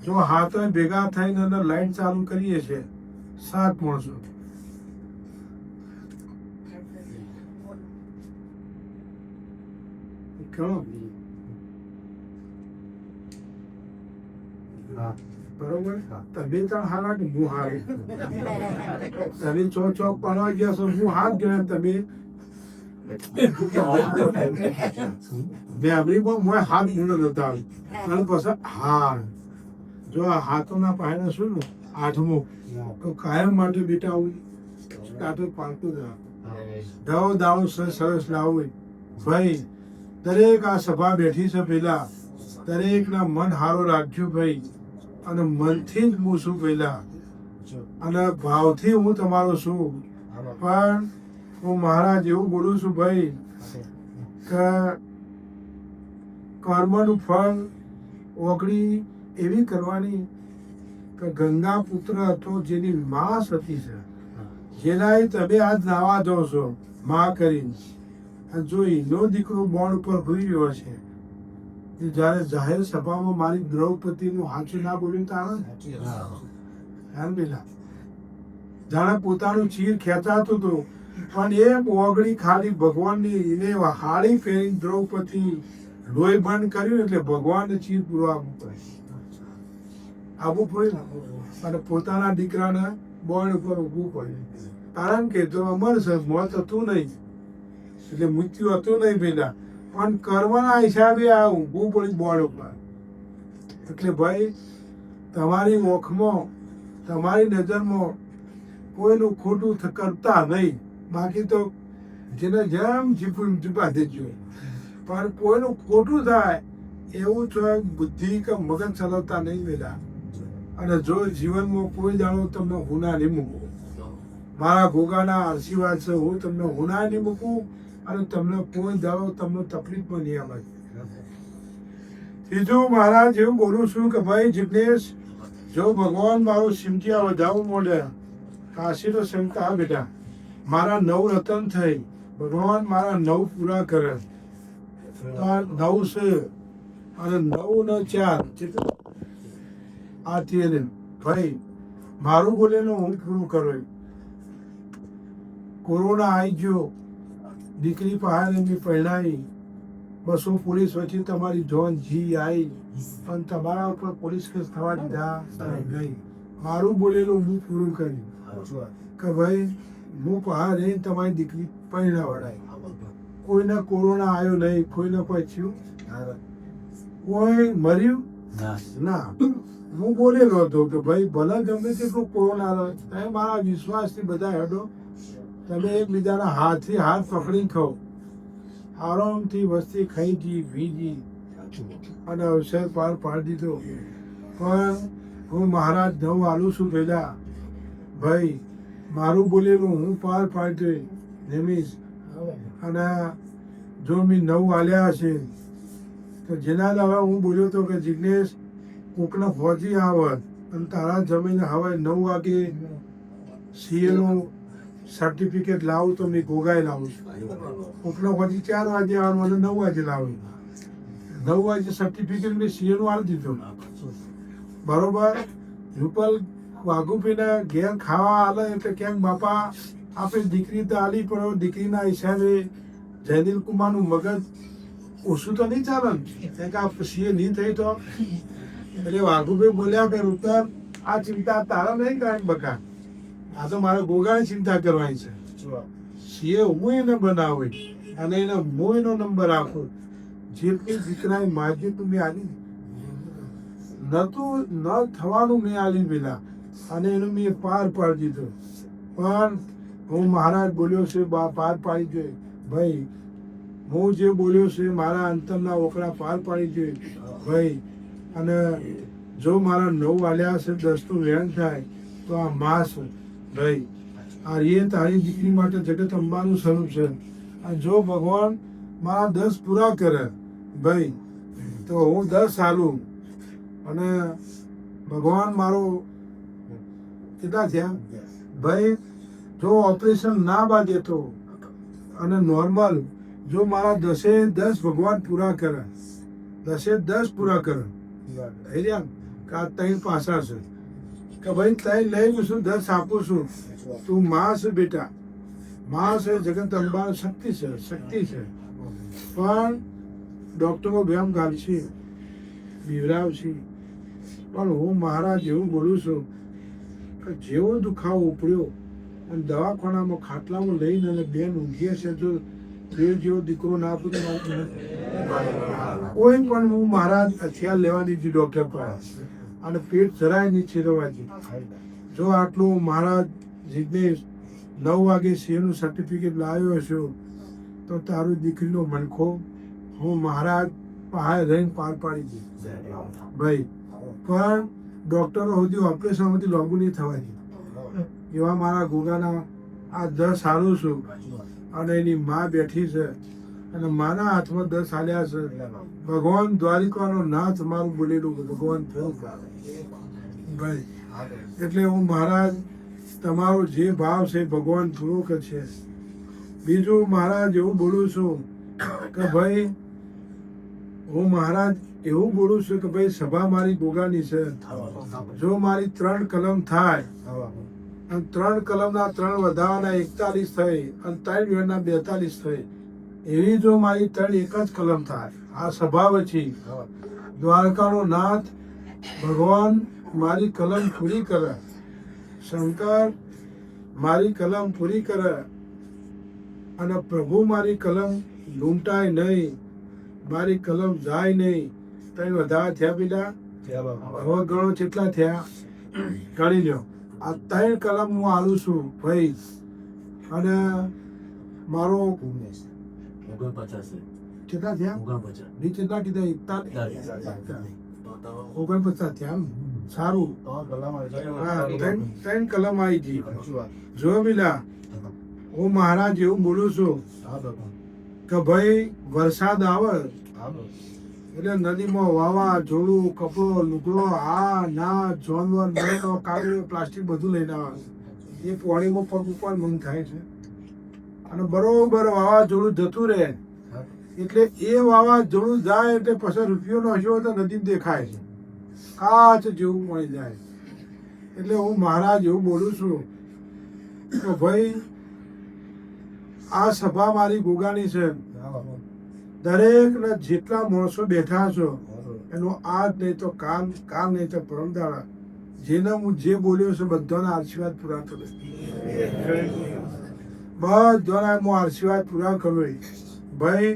B: જો હાથો ભેગા થઈને લાઈટ ચાલુ કરીએ છીએ 7 માણસો. બરોબર, તમે ત્યાં હારા કે હું હારી? તમે ચોક પડવા ગયા છો, હું હાથ ગયા તમે હાથ મૂળ નતા અને પછી હાર. જો આ હાથોના પાયને શું ને 8મો તો કાયમ માટે બેટા આવું કાંટો પાડતું દાવો દાવો સરસ લાવું ભાઈ. દરેક આ સભા બેઠી છે પેલા દરેકના મન હારો રાખજો ભાઈ. અને મનથી જ હું છું પેલા, અને ભાવથી હું તમારો છું. પણ હું મહારાજ એવું બોલું છું ભાઈ કે કર્મનું ફળ ઓગળી એવી કરવાની કે ગંગા પુત્ર હતો જેની મા સતી છે, જેના તમે આજ નાવા દો છો મા કરીને. જો એનો દીકરો બોર્ડ ઉપર હોઈ રહ્યો છે, જયારે જાહેર સભામાં મારી દ્રૌપદીનું હાચું ના બોલ્યું તારે જાણે પોતાનું ચીર ખેંચાતું હતું, પણ એ ઓગળી ખાલી ભગવાનની એને હાડી ફેરી દ્રૌપદી લોહી બંધ કર્યું એટલે ભગવાનને ચીર પૂરવા આવવું પડ્યું અને પોતાના દીકરાને બોર્ડ ઉપર ઊભું પડ્યું. કારણ કે જો અમર છે, મોત હતું નહીં એટલે મૃત્યુ હતું નહીં પેલા, પણ કર્મના હિસાબે આ ઊભું પડ્યું બોર્ડ ઉપર. એટલે ભાઈ તમારી ઓખમાં તમારી નજરમાં કોઈનું ખોટું કરતા નહીં. બાકી તો જેને જેમ જીપું જીપા દેજો, પણ કોઈનું ખોટું થાય એવું છો બુદ્ધિ કે મગજ ચલાવતા નહીં બેટા. અને જો જીવનમાં કોઈ દાડો તમને હુના નહીં મૂકું, મારા ભોગાના આશીર્વાદ છે, હું તમને હુના નહીં મૂકું અને તમને કોઈ દાડો તમને તકલીફમાં નહીં આવે. ત્રીજું મહારાજ એવું બોલું છું કે ભાઈ જિગ્નેશ, જો ભગવાન મારો સિમટિયા વધારવું મળે કાશીનો સંતા બેટા, મારા 9 રતન થઈ, ભગવાન મારા 9 પૂરા કરે. 9 છે અને 9 ને 4 આ તેર. ભાઈ મારું બોલેલું હું પૂરું કરું. કોરોના આવી ગયો, દીકરી પાસે એમની પહેણાઈ, 200 પોલીસ વચ્ચે તમારી જોન જી આવી, પણ તમારા ઉપર પોલીસ કેસ થવા દીધા નહીં. મારું બોલેલું હું પૂરું કર્યું કે ભાઈ હું પહાડ રહીને તમારી દીકરી પહેણા વળાય. કોઈને કોરોના આવ્યો નહીં, કોઈને કોઈ થયું, કોઈ મર્યું ના. હું બોલેલો હતો કે ભાઈ ભલે ગમે તેટલું કોરોના આવે, તમે મારા વિશ્વાસથી બધા હેડો, તમે એકબીજાના હાથથી હાથ પકડીને ખાઓ, આરામથી વસ્તી ખાઈ ગઈ વીજી અને અવસર પાર પાડી દીધો. પણ હું મહારાજ 9 આલું છું પહેલા ભાઈ, મારું બોલેલું હું પાર પાડ્યો નિમિષ. અને જો મેં 9 આલ્યા હશે તો જેના દ્વારા હું બોલ્યો હતો કે જિગ્નેશ કોકને ફોજી આવત અને તારા જમીને હવે 9 વાગે સીએનું સર્ટિફિકેટ લાવું તો મેં ગોગાઈ લાવું છું. કોકને ફોજી 4 વાગે આવવાનું, મને 9 વાગે લાવું. 9 વાગે સર્ટિફિકેટ મેં સીએ નું આપી દીધું. બરોબર. રૂપલ વાઘુભાઈને ઘેર ખાવા આલે એટલે ક્યાંક બાપા આપણે દીકરી તો આલી પણ દીકરીના હિસાબે જયદીલ કુમારનું મગજ ઓછું તો નહીં ચાલે ને કે આ સીએ નહીં થઈ તો. એટલે વાઘુભાઈ બોલ્યા કે રૂપલ આ ચિંતા તારા નહીં કરવાની બકા, આ તો મારે ગોગાની ચિંતા કરવાની છે. સીએ હું એને બનાવું અને એને હું એનો નંબર આપું. જેટલી દીકરાની માજી તું મેં આલી નતું ન થવાનું મેં આલી પેલા અને એનું મેં પાર પાડી દીધું. પણ હું મહારાજ બોલ્યો છે પાર પાડી જોઈએ ભાઈ. હું જે બોલ્યો છે મારા અંતરના ઓકળા પાર પાડી જોઈએ ભાઈ. અને જો મારા 9 વાલ્યા છે 10 નું વેણ થાય તો આ માસ ભાઈ આ એ તારી દીકરી માટે જગત અંબાનું સ્વરૂપ છે. અને જો ભગવાન મારા 10 પૂરા કરે ભાઈ તો હું 10 હાલું. અને ભગવાન મારો કેટલા થયા ભાઈ? જો ઓપરેશન ના બાજે તો અને નોર્મલ જો મારા 10 ભગવાન પૂરા કરે, 10 પૂરા કરે કે આ 3 પાસા છે કે ભાઈ 3 લઈ છું 10 આપું છું. તું માં છે બેટા, માં છે, જગત અંબા શક્તિ છે, શક્તિ છે. પણ ડૉક્ટરો વ્યાયામ ગાલશે બીવરાવશે. પણ હું મહારાજ એવું બોલું છું કે જેવો દુખાવો ઉપડ્યો અને દવાખાનામાં ખાટલામાં લઈને અને બેન ઊંઘીએ છે જો જેવો દીકરો ના આપું તો કોઈ પણ હું મહારાજ હથિયાર લેવાની હતી ડૉક્ટર પાસે અને પેટ જરાય નહીં છેદવાથી. જો આટલું મહારાજ જિજ્ઞેશ 9 વાગે સીએનું સર્ટિફિકેટ લાવ્યો છું તો તારું દીકરીનો મનખો હું મહારાજ પાસે રહીને પાર પાડી દઈશ ભાઈ. પણ ડૉક્ટરો સુધી ઓપરેશનમાંથી લાગુ નહીં થવાની એવા મારા ગોગાના આ 10 હાલું છું. અને એની માં બેઠી છે અને માના હાથમાં 10 હાલ્યા છે. ભગવાન દ્વારિકાનો નાથ મારું બોલેલું ભગવાન ભાઈ. એટલે હું મહારાજ તમારો જે ભાવ છે ભગવાન પૂરો કરશે. બીજું મહારાજ એવું બોલું છું કે ભાઈ હું મહારાજ એવું બોલું છું કે ભાઈ સભા મારી ગોગાની છે. જો મારી 3 કલમ થાય અને 3 કલમના 3 વધારાના 41 થઈ અને 3 વેણના 42 થઈ એવી જો મારી 3 એક જ કલમ થાય આ સભા વચ્ચે દ્વારકાનો નાથ ભગવાન મારી કલમ પૂરી કરે, શંકર મારી કલમ પૂરી કરે અને પ્રભુ મારી કલમ લૂંટાય નહીં, મારી કલમ જાય નહીં. 3 વધારા થયા પેલા હવે ગણો કેટલા થયા ગણી લો. આ 3 કલમ હું આલું છું ભાઈ. અને મારો
C: 49
B: કેટલા થયા નહીં કેટલા કીધા 49 થયા સારું. 3 કલમ આવી ગઈ. જો પેલા હું મહારાજ એવું બોલું છું કે ભાઈ વરસાદ આવે એટલે નદીમાં વાવા જોડું કપડો લુગડો આ ના જાનવર કાગળ પ્લાસ્ટિક બધું લઈને આવે. એ પાણીમાં પગ ઉપર મંગ થાય છે અને બરોબર વાવાઝોડું જતું રહે એટલે એ વાવાઝોડું જાય એટલે પછી રૂપિયો નશ્યો તો નદી દેખાય છે કાચ જેવું મળી જાય. એટલે હું મહારાજ એવું બોલું છું કે ભાઈ આ સભા મારી ગોગાની છે. દરેક જેટલા માણસો બેઠા છો એનો આજ નહીં તો કાલ, કાલ નહીં તો પરમદાડા જેને હું જે બોલ્યો છે બધાના આશીર્વાદ પૂરા કરું, બધાના હું આશીર્વાદ પૂરા કરું ભાઈ.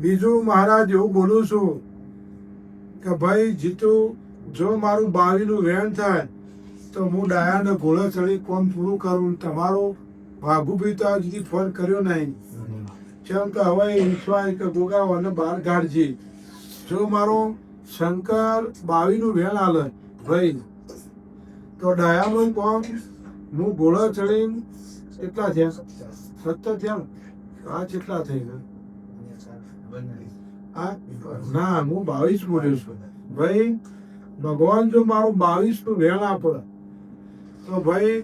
B: બીજું મહારાજ એવું બોલું છું કે ભાઈ જીતું જો મારું 22નું વેણ થાય તો હું ડાયાને ઘોડે ચડી કોમ પૂરું કરું. તમારો વાઘુભાઈ તો આ સુધી ફોન કર્યો નહીં કેમ કે હવે વિશ્વાસ કે ગોગાઓને બહાર કાઢજે. જો મારો શંકર 22નું વેણ હાલે ભાઈ તો ડાયાનું કોમ હું ઘોડે ચડીને કેટલા થયા 17 થયા આ કેટલા થઈ ગયા ના હું 22 બોલ્યો છું ભાઈ. ભગવાન જો મારું 22નું વેણ આપે તો ભાઈ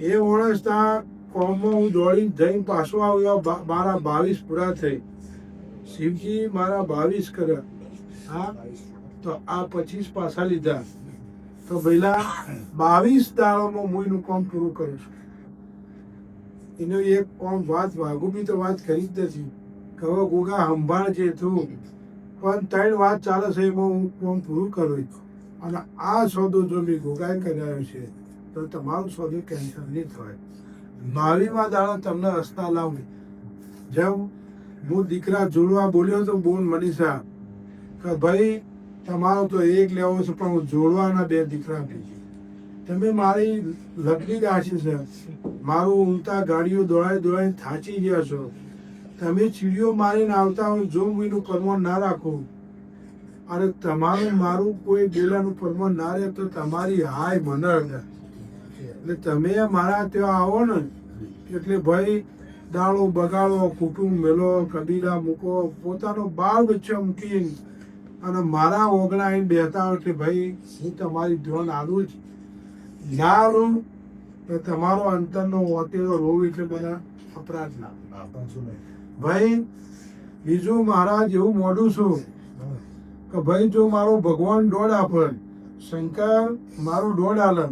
B: એ ઓળસના કોમમાં હું દોડીને જઈને પાછો આવ્યો. મારા 22 પૂરા થઈ. શિવજી મારા 22 કર્યા હા તો આ 25 પાછા લીધા તો પહેલા 22 દાડામાં હું એનું કામ પૂરું કરું છું. એનો એક કામ વાત વાઘુબી તો વાત કરી જ નથી કે હવે ગોગા સંભાળજે તું, પણ 3 વાત ચાલે છે એમાં હું કામ પૂરું કરું છું. અને આ સોદો જો મેં ગોગાએ કરાયો છે તો તમારું સોદો કેન્સલ નહીં થાય. 22મા દાડા તમને રસ્તા લાવું. જેમ હું દીકરા જોડવા બોલ્યો તો બોલ મનીષા કે ભાઈ તમારો તો એક લેવો છે પણ હું જોડવાના 2 દીકરા ભેગી. તમે મારી લગ્ની રાશિ છે, મારું ઊંઘતા ગાડીઓ દોડાઈ થાચી ગયા છો. તમે ચીડીઓ મારીને આવતા હોય, જો હું એનું પરમાણ ના રાખું અને તમારું મારું કોઈ ડેલાનું પરમાણ ના રહે તો તમારી હાય મને અડે. એટલે તમે મારા ત્યાં આવો ને એટલે ભાઈ દાડો બગાડો, કુટુંબ મેલો, કબીલા મૂકો, પોતાનો બાળ બચ્ચો મૂકી અને મારા ઓગણા આવીને બેઠા હોય એટલે ભાઈ હું તમારી ધ્યાન આલું જ ના આલું તો તમારો અંતરનો ઓતેલો રોવ એટલે બધા અપરાધ ના ભાઈ. બીજું મહારાજ એવું મોડું છું કે ભાઈ જો મારો ભગવાન દોડ આપે, શંકર મારો દોડ આલે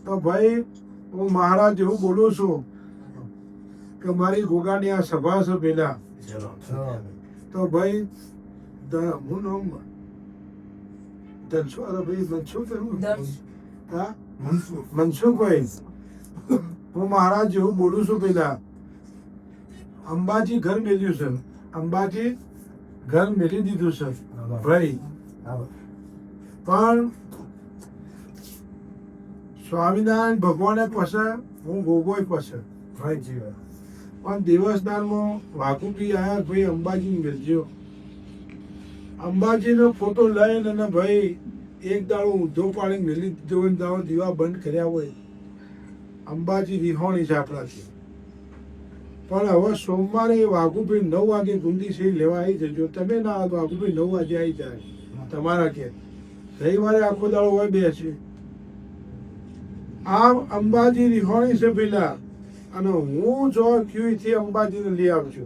B: તો ભાઈ હું મહારાજ એવું બોલું છું કે મારી ગોગાની આ સભા છે પેલા તો ભાઈ હું નામ ધનસુ ભાઈ મનસુખ હા મનસુખભાઈ હું મહારાજ એવું બોલું છું પેલા અંબાજી ઘર મેલ્યું છે, અંબાજી ઘર મેલી દીધું છે ભાઈ. પણ સ્વામિનારાયણ ભગવાને પાસે હું ગોગોય પાસે ભાઈ જીવે. પણ દેવસ્થાનમાં વાઘુબી આયા ભાઈ અંબાજી મેળજો. અંબાજીનો ફોટો લઈને અને ભાઈ એક દાડો ઊંધો પાડીને મેલી દીધો દાડો દીવા બંધ કર્યા હોય. અંબાજી વિહોણી છે આપણાથી. પણ હવે સોમવારે વાઘુભાઈ 9 વાગે ગુંદી સહી લેવા આવી જજો. તમે ના આવો વાઘુભાઈ 9 વાગે આવી જાય તમારા ઘેર. રવિવારે આખો દાડો હોય બેસે. આ અંબાજી વિહોણી છે પેલા અને હું જો ક્યુથી અંબાજીને લઈ આવજો.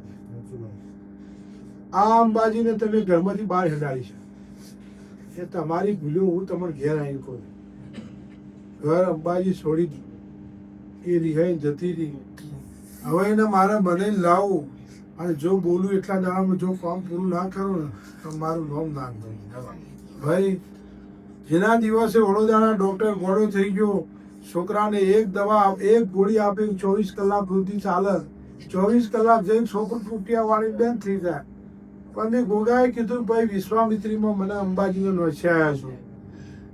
B: આ અંબાજીને તમે ઘરમાંથી બહાર હેડાડી છે એ તમારી ભૂલ્યું. હું તમારે ઘેર આવી કહું ઘર અંબાજી છોડી એ રિહાઈ જતી રહી. હવે એને મારે મને લાવવું અને જો બોલું એટલા દાડામાં જો કામ પૂરું ના કરું ને તો મારું નામ ના કરું ભાઈ. જેના દિવસે વડોદરાના ડૉક્ટર ગોળો થઈ ગયો, છોકરાને એક દવા એક ગોળી આપી 24 કલાક સુધી ચાલે. 24 કલાક જઈને છોકરું તૂટિયા વાળી બેન થઈ જાય. પણ મેં ગોગાએ કીધું ભાઈ વિશ્વામિત્રીમાં મને અંબાજીને નોચ્યા છો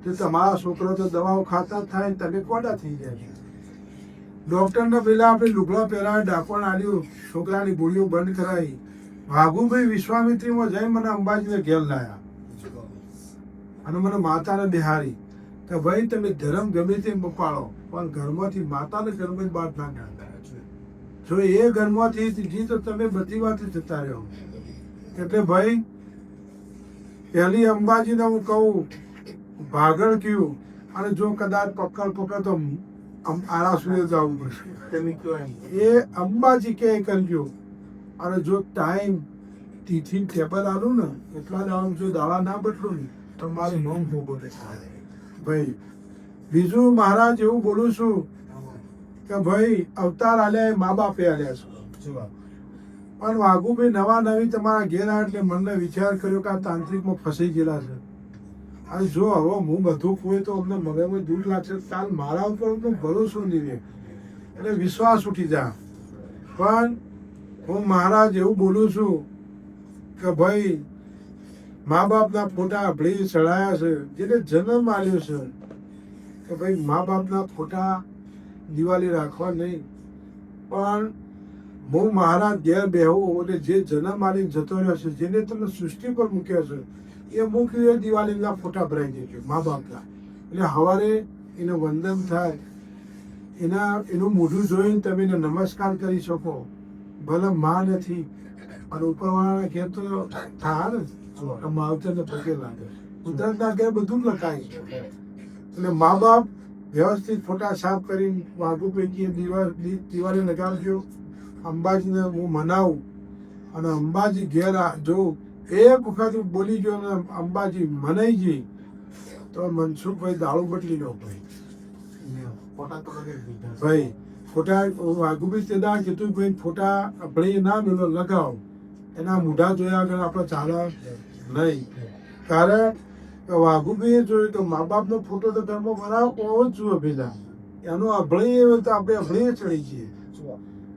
B: તો તમારા છોકરો તો દવાઓ ખાતા થાય ને તમે કોડા થઈ જાય. ડૉક્ટરને પેલા આપણે લુગડા પહેરાવી ડાકોણ આલ્યું, છોકરાની ગોળીઓ બંધ કરાવી. વાઘુભાઈ વિશ્વામિત્રીમાં જઈને મને અંબાજીને ઘેર લાયા અને મને માતાને બિહારી કે ભાઈ તમે ધર્મ ગમે તે પાળો પણ ઘરમાંથી માતાને ઘરમાં બહાર ના કાઢતા. જો એ ઘરમાંથી જી તો તમે બધી વાત જતા રહ્યો. એટલે ભાઈ પહેલી અંબાજીને હું કહું ભાગળ કયું અને જો કદાચ પકડ તો આરાસુએ જવું પડશે. એ અંબાજી ક્યાંય કરજો અને જો ટાઈમ તિથિ ટેબલ આલું ને એટલા દાડા જો દાડા ના બદલું ને તો મારું નામ ભોગો ભાઈ. બીજું મહારાજ એવું બોલું છું કે ભાઈ અવતાર આલ્યા એ મા બાપે આલ્યા છે. પણ વાઘુભાઈ નવા નવી તમારા ઘેર આવ્યા એટલે મને વિચાર કર્યો કે આ તાંત્રિકમાં ફસાઈ ગયેલા છે. અને જો હવે હું બધું કોઈ તો અમને મગજમાં દૂર લાગશે કાલ મારા ઉપર અમને ભરોસો નહીં રહે એટલે વિશ્વાસ ઉઠી જા. પણ હું મહારાજ એવું બોલું છું કે ભાઈ મા બાપના ફોટા આપણે ચડાયા છે, જેને જન્મ આલ્યો છે કે ભાઈ મા બાપના ફોટા દિવાળી રાખવા નહીં. પણ હું મહારાજ ઘેર બેહું એટલે જે જન્મ આલીને જતો રહ્યો છે, જેને તમે સૃષ્ટિ પર મૂક્યો છે એ મૂકી દિવાળીના ફોટા ભરાઈ દેજો મા બાપના. એટલે સવારે એને વંદન થાય, એનું મોઢું જોઈને તમે એને નમસ્કાર કરી શકો. ભલે માં નથી અને ઉપરવાળાના ઘેર તો થાય ને માવતરને પગે લાગે. કુદરતના ઘેર બધું લખાય છે. એટલે મા બાપ વ્યવસ્થિત ફોટા સાફ કરીને વાઘુ પૈકી દિવાળી લગાવજો. અંબાજીને હું મનાવું અને અંબાજી ઘેર જો એક વખત હું બોલી ગયો ને અંબાજી મનાઈજી તો મનસુખભાઈ દારૂ બદલી નો
C: ફોટા તો લગે દીધા
B: ભાઈ ફોટા વાઘુભાઈ તે દા કીધું ભાઈ ફોટા આપણે ના મેલો લગાવો એના મોઢા જોયા આગળ આપણે ચાલે નહીં કારણ કે વાઘુભાઈએ જોયું કે મા બાપનો ફોટો તો ઘરમાં બનાવો એવો જ જુએ પેલા એનો અભળી એવું તો આપણે અભળી ચડી છીએ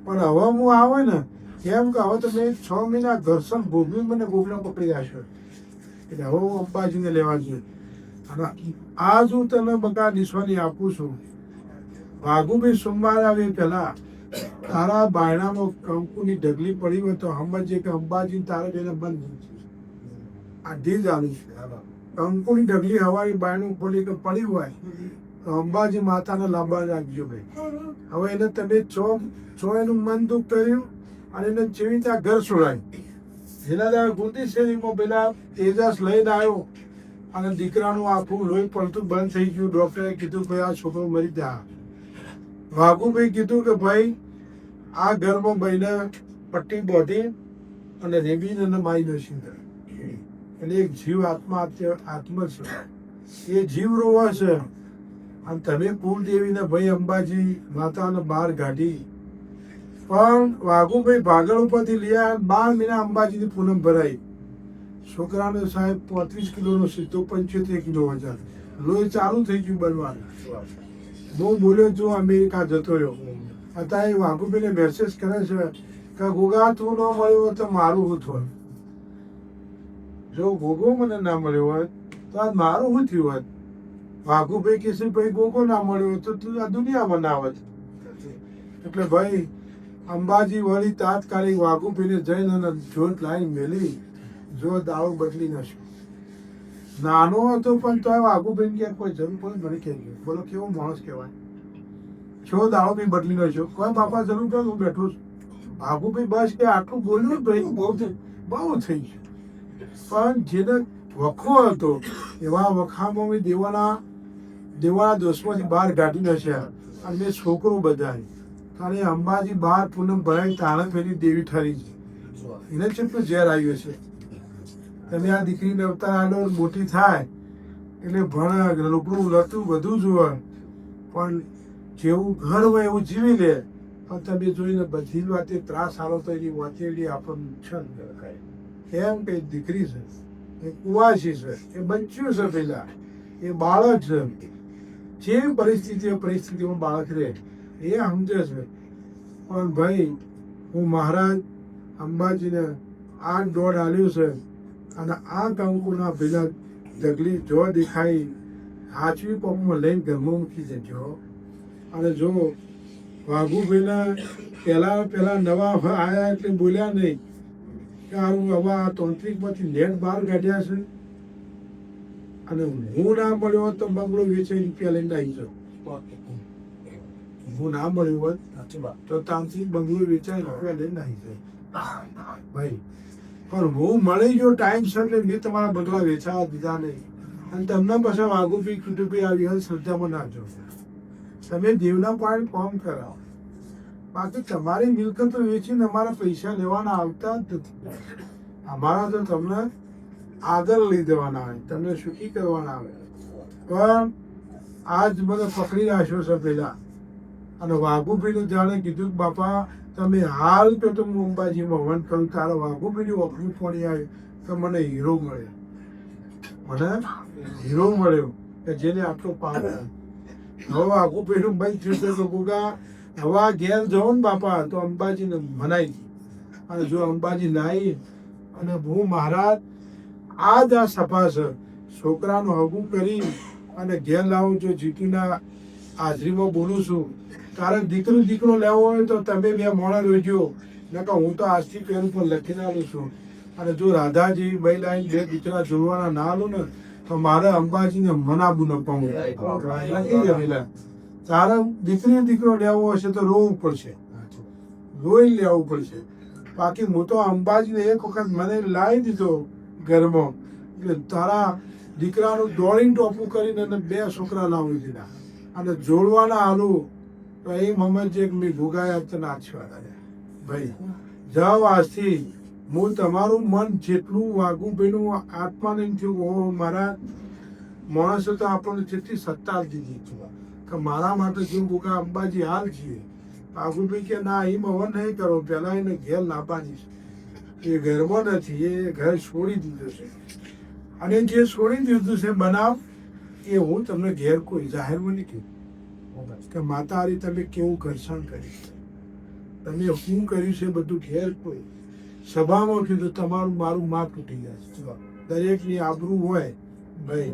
B: પણ હવે હું આવે ને કેમ કે હવે તમે 6 મહિના ઘર્ષણ ભોગવી મને ગોગલા પકડી રાખ્યો એટલે હવે હું અંબાજીને લેવા જોઈએ અને આ હું તને બકા નિશાની આપું છું વાઘુભાઈ સોમવાર આવે પહેલા તારા બાયણામાં કંકુની ઢગલી પડી હોય તો સમજે કે અંબાજી તારે બેને બંધ આધી ચાલુ છે કંકુની ઢગલી હવારી બાયણું પડી કે પડી હોય તો અંબાજી માતાને લાંબા રાખજો ભાઈ હવે એને તમે છો એનું મન દુઃખ કર્યું અને એને જેવી ત્યાં ઘર છોડાય જેના ત્યાં ગુંદી શેરીમાં પેલા તેજસ લઈને આવ્યો અને દીકરાનું આખું લોહી પડતું બંધ થઈ ગયું ડોક્ટરે કીધું ભાઈ આ છોકરો મરી જા વાઘુભાઈ કીધું કે ભાઈ આ ઘરમાં બહીને પટ્ટી બોધી અને રેબીને અને માઈ નસી એટલે એક જીવ આત્મા છે એ જીવ રોવા છે અને તમે કુળદેવીને ભાઈ અંબાજી માતાને બહાર કાઢી પણ વાઘુભાઈ ભાગળ ઉપરથી લીયા 12 મહિના અંબાજીની પૂનમ ભરાઈ છોકરાને સાહેબ 35 કિલોનો સીધો 75 કિલો વજન લોહી ચાલુ થઈ ગયું બનવાનું હું બોલ્યો જો અમેરિકા જતો રહ્યો અત્યારે વાઘુભાઈને મેસેજ કરે છે કે ગોગા તું ન મળ્યો તો મારું શું થયું જો ગોગો મને ના મળ્યો હોય તો આ મારું શું થયું હોત વાઘુભાઈ કહેશે ભાઈ ગોગો ના મળ્યો તો તું આ દુનિયામાં ના આવત એટલે ભાઈ અંબાજી વળી તાત્કાલિક વાઘુભાઈને જઈને અને જોત લાઈન મેલી જો દારૂ બદલી નશું નાનો હતો પણ તો વાઘુભાઈ કે કોઈ જરૂર પડે મને કહેજો બોલો કેવો માણસ કહેવાય છો દારૂ બી બદલી નશો કોઈ બાપા જરૂર કરે હું બેઠો છું વાઘુભાઈ બસ કે આટલું બોલ્યું ભાઈ બહુ થઈ ગયું પણ જેને વખો હતો એવા વખામાં મેં દેવાના દોસ્તમાંથી બહાર કાઢી નાખ્યા અને મેં છોકરો બધાય અને અંબાજી બહાર પૂનમ ભરાઈ તાણે ફેરી દેવી ઠરી છે એને કેટલું ઝેર આવ્યું છે તમે આ દીકરીને અવતાર આલો મોટી થાય એટલે ભણે લોકડું લતું બધું જોવે પણ જેવું ઘર હોય એવું જીવી લે પણ તમે જોઈને બધી જ વાતે ત્રાસ આલો તો એની વાતેડી આપણને નુકસાન એમ કે દીકરી છે એ કુવાસી છે એ બચ્યું છે પેલા એ બાળક છે જે પરિસ્થિતિમાં બાળક રહે એ સમજે છે પણ ભાઈ હું મહારાજ અંબાજીને 8 આલ્યું છે અને આ કંકુના પેલા ઢગલી જો દેખાય હાચવી પગમાં લઈને ઘરમાં મૂકી દેજો અને જો વાઘુભાઈના પહેલા નવા આવ્યા એટલે બોલ્યા નહીં કે હું હવે આ તાંત્રિકમાંથી નેટ બહાર કાઢ્યા છે અને હું ના મળ્યો હોત તો બંગલો વેચાઈ રૂપિયા લઈને આવી જાઉં હું ના મળ્યું હોત તો તાંત્રિક બંગલો વેચાઈ રૂપિયા લઈને આવી જાય ભાઈ પણ હું મળી ગયો ટાઈમ સર એટલે મેં તમારા બંગલા વેચાવા દીધા નહીં અને તમને પછી વાઘુભાઈ કુટુંબી આવી હોય શ્રદ્ધામાં ના જો તમે દેવના પાણી કામ કરાવો બાકી તમારી મિલકતો વેચીને અમારા પૈસા લેવાના આવતા જ નથી અમારા તો તમને આગળ લઈ દેવાના આવે તમને સુખી કરવાના આવે પણ આજ મને પકડી રાખ્યો છે પેલા અને વાઘુભાઈને જાણે કીધું કે બાપા તમે હાલ તો હું અંબાજીમાં વન કરું તારો વાઘુભાઈની ઓફરી ફોણી આવી તો મને હીરો મળ્યો કે જેને આટલો પાર હવે વાઘુભાઈનું બંધ થયું છે તો ગોગા હવે આ ઘેર જાઓ ને બાપા તો અંબાજીને મનાઈ અને જો અંબાજી લાવી અને હું મહારાજ આ જ આ સભા છે છોકરાનું હગું કરી અને ઘેર લાવું જો જીતુના હાજરીમાં બોલું છું તારે દીકરો લેવો હોય તો તમે 2 મોડા રોજો નકર હું તો આજથી પેલું પર લખીને આલું છું અને જો રાધાજી ભાઈ લાઈન 2 દીકરા જોડવાના ના આલું ને તો મારે અંબાજીને મનાબુ ન પાઉં લખી દેવેલા તારે દીકરો લેવો હશે તો રોવું પડશે રોઈ લેવું પડશે બાકી હું તો અંબાજીને એક વખત મને લાવી દીધો ઘરમાં એટલે તારા દીકરાનું દોડીને ટોપું કરીને 2 છોકરા લાવી દીધા અને જોડવાના આલું તો એ મમ્મી જે મેં ભોગાયા તો નાચવા ભાઈ જાઓ આજથી હું તમારું મન જેટલું વાઘુભાઈનું આત્માને એમ થયું ઓ મારા માણસો તો આપણને જેટલી સત્તા દીધી કે મારા માટે જો ગોગા અંબાજી હાલ છીએ વાઘુભાઈ કે ના એમ હવન નહીં કરો પહેલા એને ઘેર લાવવાની છે એ ઘરમાં નથી એ ઘર છોડી દીધું છે અને જે છોડી દીધું છે બનાવ એ હું તમને ઘેર કોઈ જાહેરમાં નહીં કહ્યું કે માતા હારી તમે કેવું ઘર્ષણ કર્યું તમે શું કર્યું છે બધું ઘેર કોઈ સભામાં કીધું તમારું મારું માપ તૂટી જાય દરેકની આબરૂ હોય ભાઈ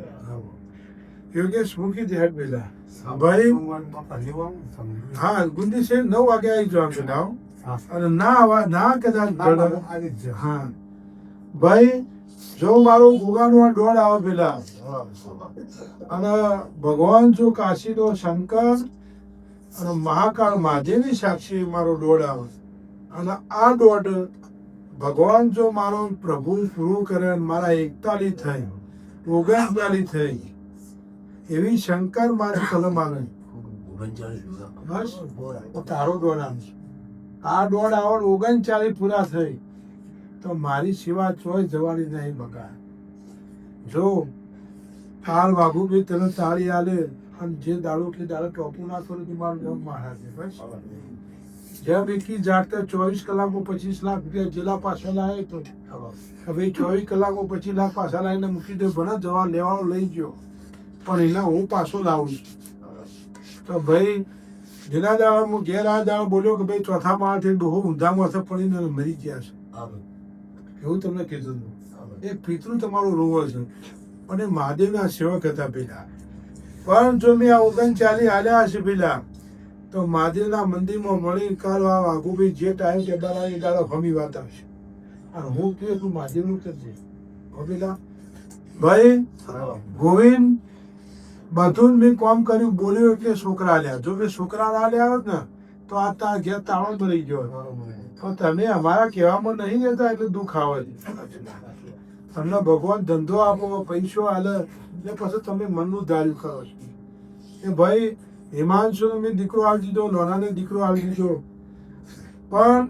B: યોગેશ મૂકી દે હેડ પેલા ભાઈ હા ગુંડી છે 9 વાગે આવી જવાનું પેલા અને ના કદાચ હા ભાઈ જો મારો ગોગાનો દોડ આવે પેલા અને ભગવાન જો કાશીનો શંકર અને મહાકાળ મહાદેવની સાક્ષી મારો દોડ આવે અને આ દોડ ભગવાન જો મારો પ્રભુ પૂરું કરે અને મારા 41 થઈ 39 થઈ એવી શંકર મારી કલમ આવે બસ તારો દોડ આવે આ દોડ આવે 39 પૂરા થઈ તો મારી સેવા ચોય જવાની નહીં બગા જો હાલ વાઘુભાઈ તને તાળી આલે અને જે દાડો કે દાડો ટોપું ના કરે તો મારું નામ મારા છે બસ જેમ એકી જાતે 24 કલાકમાં 25 લાખ રૂપિયા જિલ્લા પાછળ આવે તો હવે 24 કલાકમાં 25 લાખ પાછા લાવીને મૂકી દે ભલે જવા લેવાનો લઈ ગયો પણ એના હું પાછો લાવું તો ભાઈ જેના દાડા હું ઘેર આ દાડો બોલ્યો કે ભાઈ ચોથા માળથી બહુ ઊંધામાં હશે પડીને મરી ગયા છે એવું તમને કીધું એ પિતૃ તમારું રોવર છે અને મહાદેવના સેવક હતા પેલા પણ જો મેં આ 39 હાલ્યા હશે પેલા તો મહાદેવના મંદિરમાં મળી કાલ આ વાઘુભાઈ જે ટાઈમ ટેબલ આવી દાડો ભમી વાત આવશે અને હું કહું તું મહાદેવનું કરજે પેલા ભાઈ ગોવિંદ બધું મેં કામ કર્યું બોલ્યું એટલે છોકરા લ્યા જો મેં છોકરા ના લ્યા હોત ને તો આ તાર ઘેર તાળો ભરી ગયો તો તમે અમારા કહેવામાં નહીં રહેતા એટલે દુઃખ આવે છે તમને ભગવાન ધંધો આપો પૈસો આલે એટલે પછી તમે મનનું ધાર્યું કરો છો એ ભાઈ હિમાંશુને મેં દીકરો આવી દીધો લોનાને દીકરો આવી દીધો પણ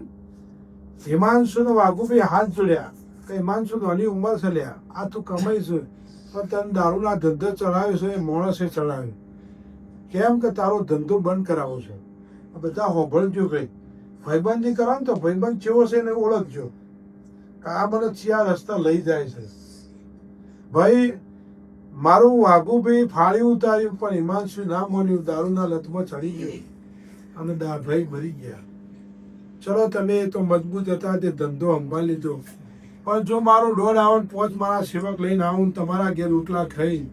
B: હિમાંશુને વાઘુભાઈ હાથ જોડ્યા કે હિમાંશુ નાની ઉંમર છે લ્યા આ તું કમાઈ છે પણ તને દારૂના ધંધો ચડાવ્યો છે એ માણસે ચડાવ્યો કેમ કે તારો ધંધો બંધ કરાવો છે બધા હોભળજો કઈ ભાઈબંધી કરો ને તો ભાઈબંધ કેવો છે એને ઓળખજો આ મને ચિયા રસ્તા લઈ જાય છે ભાઈ મારું વાઘુભાઈ ફાળી ઉતાર્યું પણ હિમાંશુ ના માન્યું દારૂના લતમાં ચડી ગયો અને ભાઈ મરી ગયા ચલો તમે તો મજબૂત હતા તે ધંધો સંભાળી લીધો પણ જો મારો દોડ આવે 5 મારા સેવક લઈને આવું તમારા ઘેર ઉટલા ખાઈ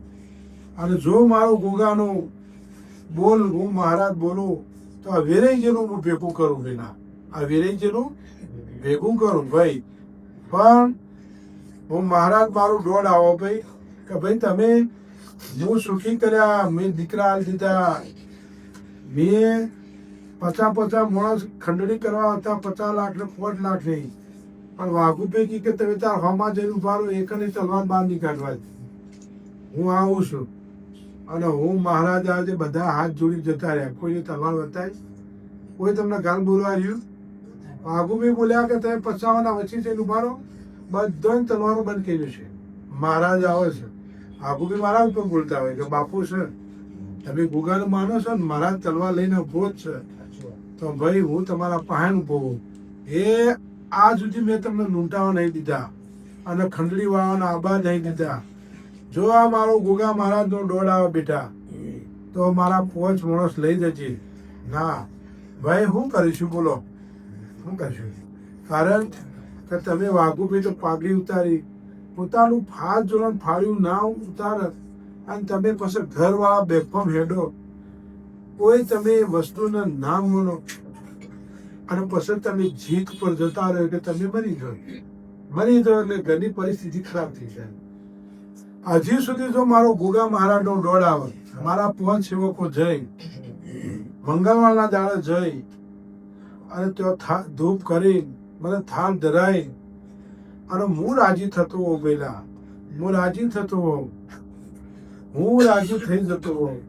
B: અને જો મારો ગોગાનો બોલ હું મહારાજ બોલું તો આ વેરાઈજીનું હું ભેગું કરું પેલા આ વેરાઈજીનું ભેગું કરું ભાઈ પણ હું મહારાજ મારું દોડ આવો ભાઈ કે ભાઈ તમે હું સુખી કર્યા મેં દીકરા હાલ દીધા મેં 50 માણસ ખંડણી કરવા હતા 50 લાખ ને 5 લાખ નહીં પણ વાઘુભાઈ કે તમે તાર હવામાં જઈને ઉભા રહો એકને તલવાર બહાર નહીં કાઢવા હું આવું છું અને હું મહારાજ આજે બધા હાથ જોડી જતા રહ્યા કોઈને તલવાર બતાવી કોઈ તમને ગાલ બોલવા રહ્યું વાઘુભાઈ બોલ્યા કે તમે 55 વચ્ચે જઈને ઉભા રહો બધાને તલવારો બંધ કર્યું છે મહારાજ આવે છે વાઘુભાઈ મારા ઉપર બોલતા હોય કે બાપુ છે તમે ગુગાને માનો છો ને મહારાજ તલવાર લઈને ઉભો જ છે તો ભાઈ હું તમારા પાસે ઉભો એ આ સુધી મેં તમને લૂંટાવા નહીં દીધા અને ખંડણી વાળાના આબા નહીં દીધા જો આ મારો ગોગા મહારાજનો દોડ આવે બેટા તો મારા 5 માણસ લઈ જજે ના ભાઈ હું કરીશું બોલો શું કરશું કારણ કે તમે વાઘુભાઈ તો પાઘડી ઉતારી પોતાનું ફાજ જોડે ફાળ્યું ના ઉતાર અને તમે પછી ઘરવાળા બેફામ હેડો કોઈ તમે વસ્તુને ના માનો અને પછી તમે જીત પર જતા રહ્યો કે તમે મરી જાઓ એટલે ઘરની પરિસ્થિતિ ખરાબ થઈ જાય હજી સુધી જો મારો ગોગા મહારાજનો દોડ આવે મારા 5 સેવકો જઈ મંગળવારના દાડે જઈ અને ત્યાં ધૂપ કરી મને થાળ ધરાઈ અને હું રાજી થતો હોઉં પહેલા હું રાજી થતો હોઉં હું રાજી થઈ જતો હોઉં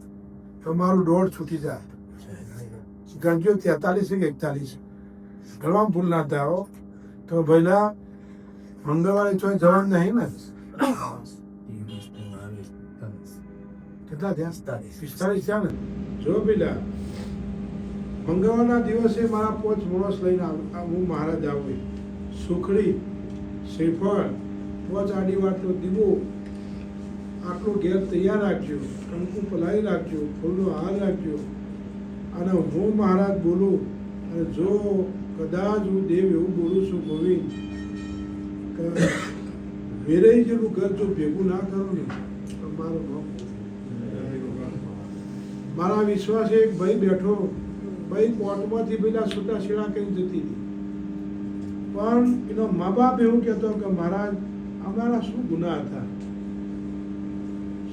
B: તો મારું દોડ છૂટી જાય ગણજો 43 કે 41 ઘરમાં ભૂલ ના થાય તો પહેલા મંગળવારે ચોય જવાનું નહીં ને? કેટલા થયા? 45 થયા ને? જો પેલા મંગળવારના દિવસે મારા 5 માણસ લઈને હું મહારાજ આવું. સુખડી, શ્રીફળ, 5 આડી વાટલો દીવો, આટલું ઘેર તૈયાર રાખજો, કંકુ પલાળી રાખજો, ફૂલનો હાર રાખજો. અને હું મહારાજ બોલું, અને જો કદાચ હું દેવ એવું બોલું છું ગોવિંદ કે વેરાઈ જેવું ઘર જો ભેગું ના કરું ને તો મારું નામ. મારા વિશ્વાસે એક ભાઈ બેઠો, ભાઈ કોર્ટમાંથી પેલા છૂટાછેડા કરીને જતી હતી, પણ એનો મા બાપ એવું કહેતો કે મહારાજ અમારા શું ગુના હતા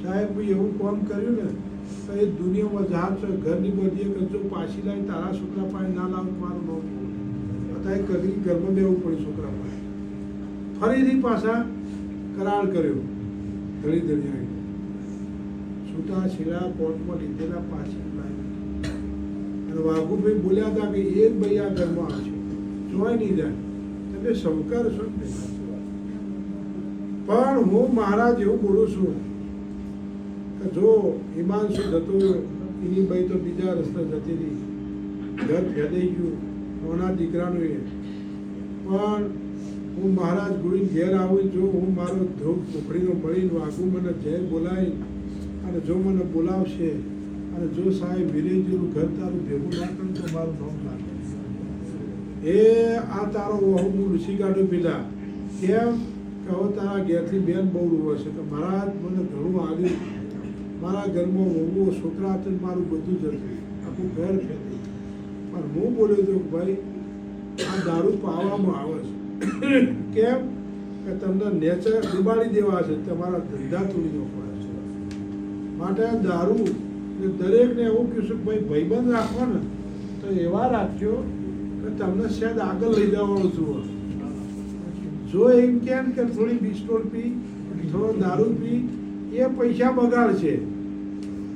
B: સાહેબ, ભાઈ એવું કામ કર્યું ને તો એ દુનિયામાં જહાજ છે ઘરની બધી કે જો પાછી લાવી તારા છોકરા પાસે ના લાવું મારું નામ. અત્યારે કદી ઘરમાં બેવું પડ્યું છોકરા પાસે. ફરીથી પાછા કરાર કર્યો, ધડી ધડી છૂટા છેડા કોર્ટમાં લીધેલા પાછી લાવી. અને વાઘુભાઈ બોલ્યા હતા કે એક ભાઈ આ ઘરમાં આવશે, જોઈ નહીં જાય, તમે સંસ્કાર છો ને. પણ હું મહારાજ એવું બોલું છું કે જો હિમાંશુ જતો એની ભાઈ તો બીજા રસ્તે જતી રહી, ઘર ફેદાઈ ગયું નાના દીકરાનું એ. પણ હું મહારાજ ગુરી ઘેર આવું, જો હું મારો ધ્રુવ પોખરીનો મળીને વાગું મને ઝેર બોલાવી અને જો મને બોલાવશે અને જો સાહેબ વિરેજીનું ઘર તારું ભેગું ના કરું તો મારું નામ લાગે. એ આ તારો વહુ હું ઋષિ કાઢું પેલા કેમ કે હવે તારા ઘેરથી બેન બહુ રૂવો છે કે મહારાજ મને ઘણું આવ્યું, મારા ઘરમાં વહુ છોકરા હતું, મારું બધું જ હતું, આખું ઘર ફેરી. પણ હું બોલ્યો હતો કે ભાઈ આ દારૂ પાવામાં આવે છે કેમ કે તમને નેચર ડુબાડી દેવા છે, તમારા ધંધા તોડી નાખવા છે. માટે આ દારૂ દરેકને એવું કહીશું કે ભાઈ ભાઈબંધ રાખો ને તો એવા રાખજો કે તમને શાયદ આગળ લઈ જવાનું જુઓ. જો એમ કે થોડી બિસ્ટોલ પી, થોડો દારૂ પી, એ પૈસા બગાડશે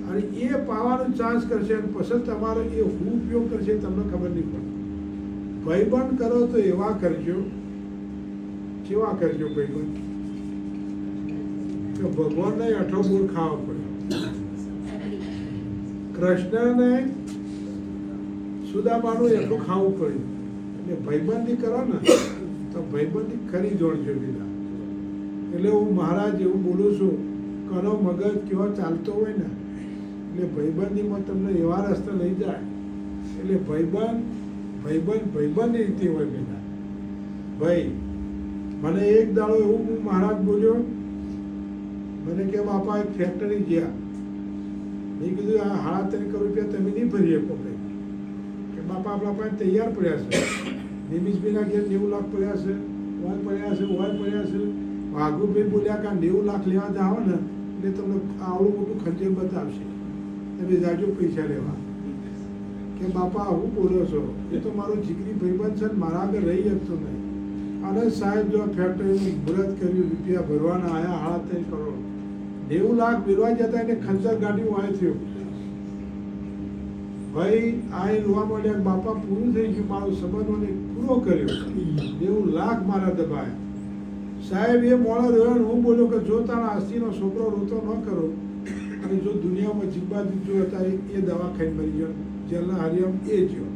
B: અને એ પાવાનો ચાન્સ કરશે અને પછી તમારો એ હું ઉપયોગ કરશે તમને ખબર નહીં પડે. ભાઈબંધ કરો તો એવા કરજો, કેવા કરજો ભાઈબંધ કે ભગવાનને અઠો બોર ખાવા પડે. કૃષ્ણને સુદામાનું એટલું ખાવું પડ્યું. એટલે ભાઈબંધી કરો ને તો ભાઈબંધી ખરી જોડજો બીજા. એટલે હું મહારાજ એવું બોલું છું, કનો મગજ કેવો ચાલતો હોય ને એટલે ભાઈબંધીમાં તમને એવા રસ્તે લઈ જાય. એટલે ભાઈબંધની રીતે હોય બેટા. ભાઈ મને એક દાડો એવું હું મહારાજ બોલ્યો, મને કે બાપા એક ફેક્ટરી ગયા, મેં કીધું આ 3.5 કરોડ રૂપિયા તમે નહીં ભરી શકો ભાઈ. કે બાપા આપણા પાસે તૈયાર પડ્યા છે, નિમિષભાઈના ઘેર 90 લાખ પડ્યા છે, ઓય પડ્યા છે, ઓય પડ્યા છે. વાઘુભાઈ બોલ્યા કે આ 90 લાખ લેવા જાઓ ને એટલે તમને આવડું મોટું ખંજર બતાવશે, તમે જાજો પૈસા લેવા. કે બાપા હું બોલો છો, એ તો મારો જીગરી ભાઈબંધ છે, મારા આગળ રહી શકતો નહીં. અને સાહેબ જો ફેક્ટરીનું મુહૂર્ત કર્યું, રૂપિયા ભરવાના આવ્યા 3.5 કરોડ, 90 લાખ મેળવા જતા એને ખંજર ગાડી વાય થયો. ભાઈ આ લોવા મળ્યા, બાપા પૂરું થઈ ગયું, મારો સંબંધોને પૂરો કર્યો, 90 લાખ મારા દબાયા. સાહેબ એ મોડો રહ્યો ને હું બોલ્યો કે જો તારા આસ્તીનો છોકરો રોતો ન કરો અને જો દુનિયામાં જીવબાજી જો હતા એ દવા ખાઈને મરી ગયો, જેલના હરિયમ એ જ્યો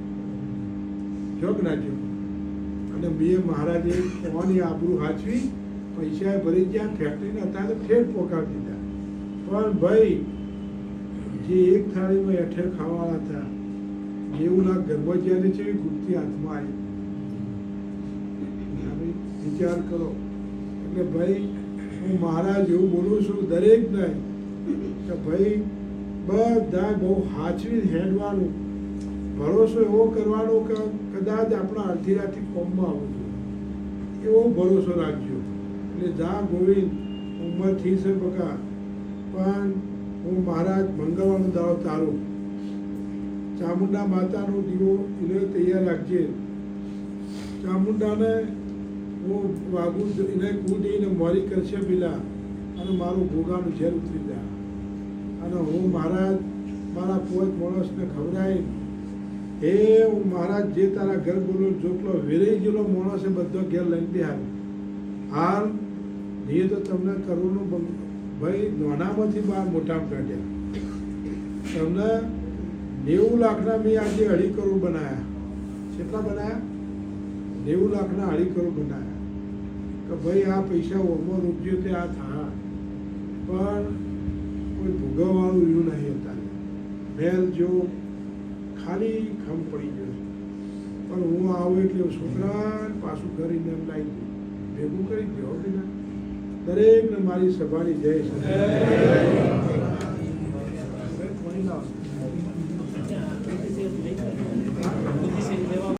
B: જોગ ના જ્યો. અને મેં મહારાજે એમાંની આબરૂ હાચવી, પૈસા ભરી ગયા, ફેક્ટરીને હતા તો ઠેર પોકાડી દીધા. પણ ભાઈ જે એક થાળીમાં એઠે ખાવાના હતા 90 લાખ ઘરમાં જ્યારે છે ગુપ્તી હાથમાં આવી. વિચાર કરો. એટલે ભાઈ હું મહારાજ એવું બોલું છું દરેકને કે ભાઈ બધા બહુ હાચવી હેડવાનું, ભરોસો એવો કરવાનો કે કદાચ આપણા અડધી રાતથી કોમમાં આવવું જોઈએ એવો ભરોસો રાખજો. એટલે જા ગોવિંદ ઉંમર થઈ છે બકા, પણ હું મહારાજ મંગળવારનો દાડો તારું ચામુંડા માતાનો દીવો એને તૈયાર રાખજે. ચામુંડાને હું વાગું એને કૂદીને મોરી કરશે પેલા અને મારું ભોગાનું ઝેર ઉતરી જાય. અને હું મહારાજ મારા 5 માણસને ખવડાવી, હે હું મહારાજ જે તારા ઘર બોલો જેટલો વેરાઈ ગયેલો માણસ એ બધો ઘેર લઈને બિહાર હાલ મેં તો તમને કરોડનું ભાઈ નાનામાંથી બહાર મોટામાં કાઢ્યા. તમને 90 લાખના મેં આજે 2.5 કરોડ બનાવ્યા. કેટલા બનાવ્યા? 90 લાખના 2.5 કરોડ બનાવ્યા. કે ભાઈ આ પૈસા ઓમાં રૂપજો તે આ થા, પણ કોઈ ભોગવવાળું એવું નહીં હતા. મેલ જો ખાલી ખમ પડી ગયો છે. પણ હું આવું એટલે છોકરાને પાછું કરીને એમ લાવી દઉં, ભેગું કરી દો બેટા. દરેકને મારી સભાની જય છે. પાણી લાવો.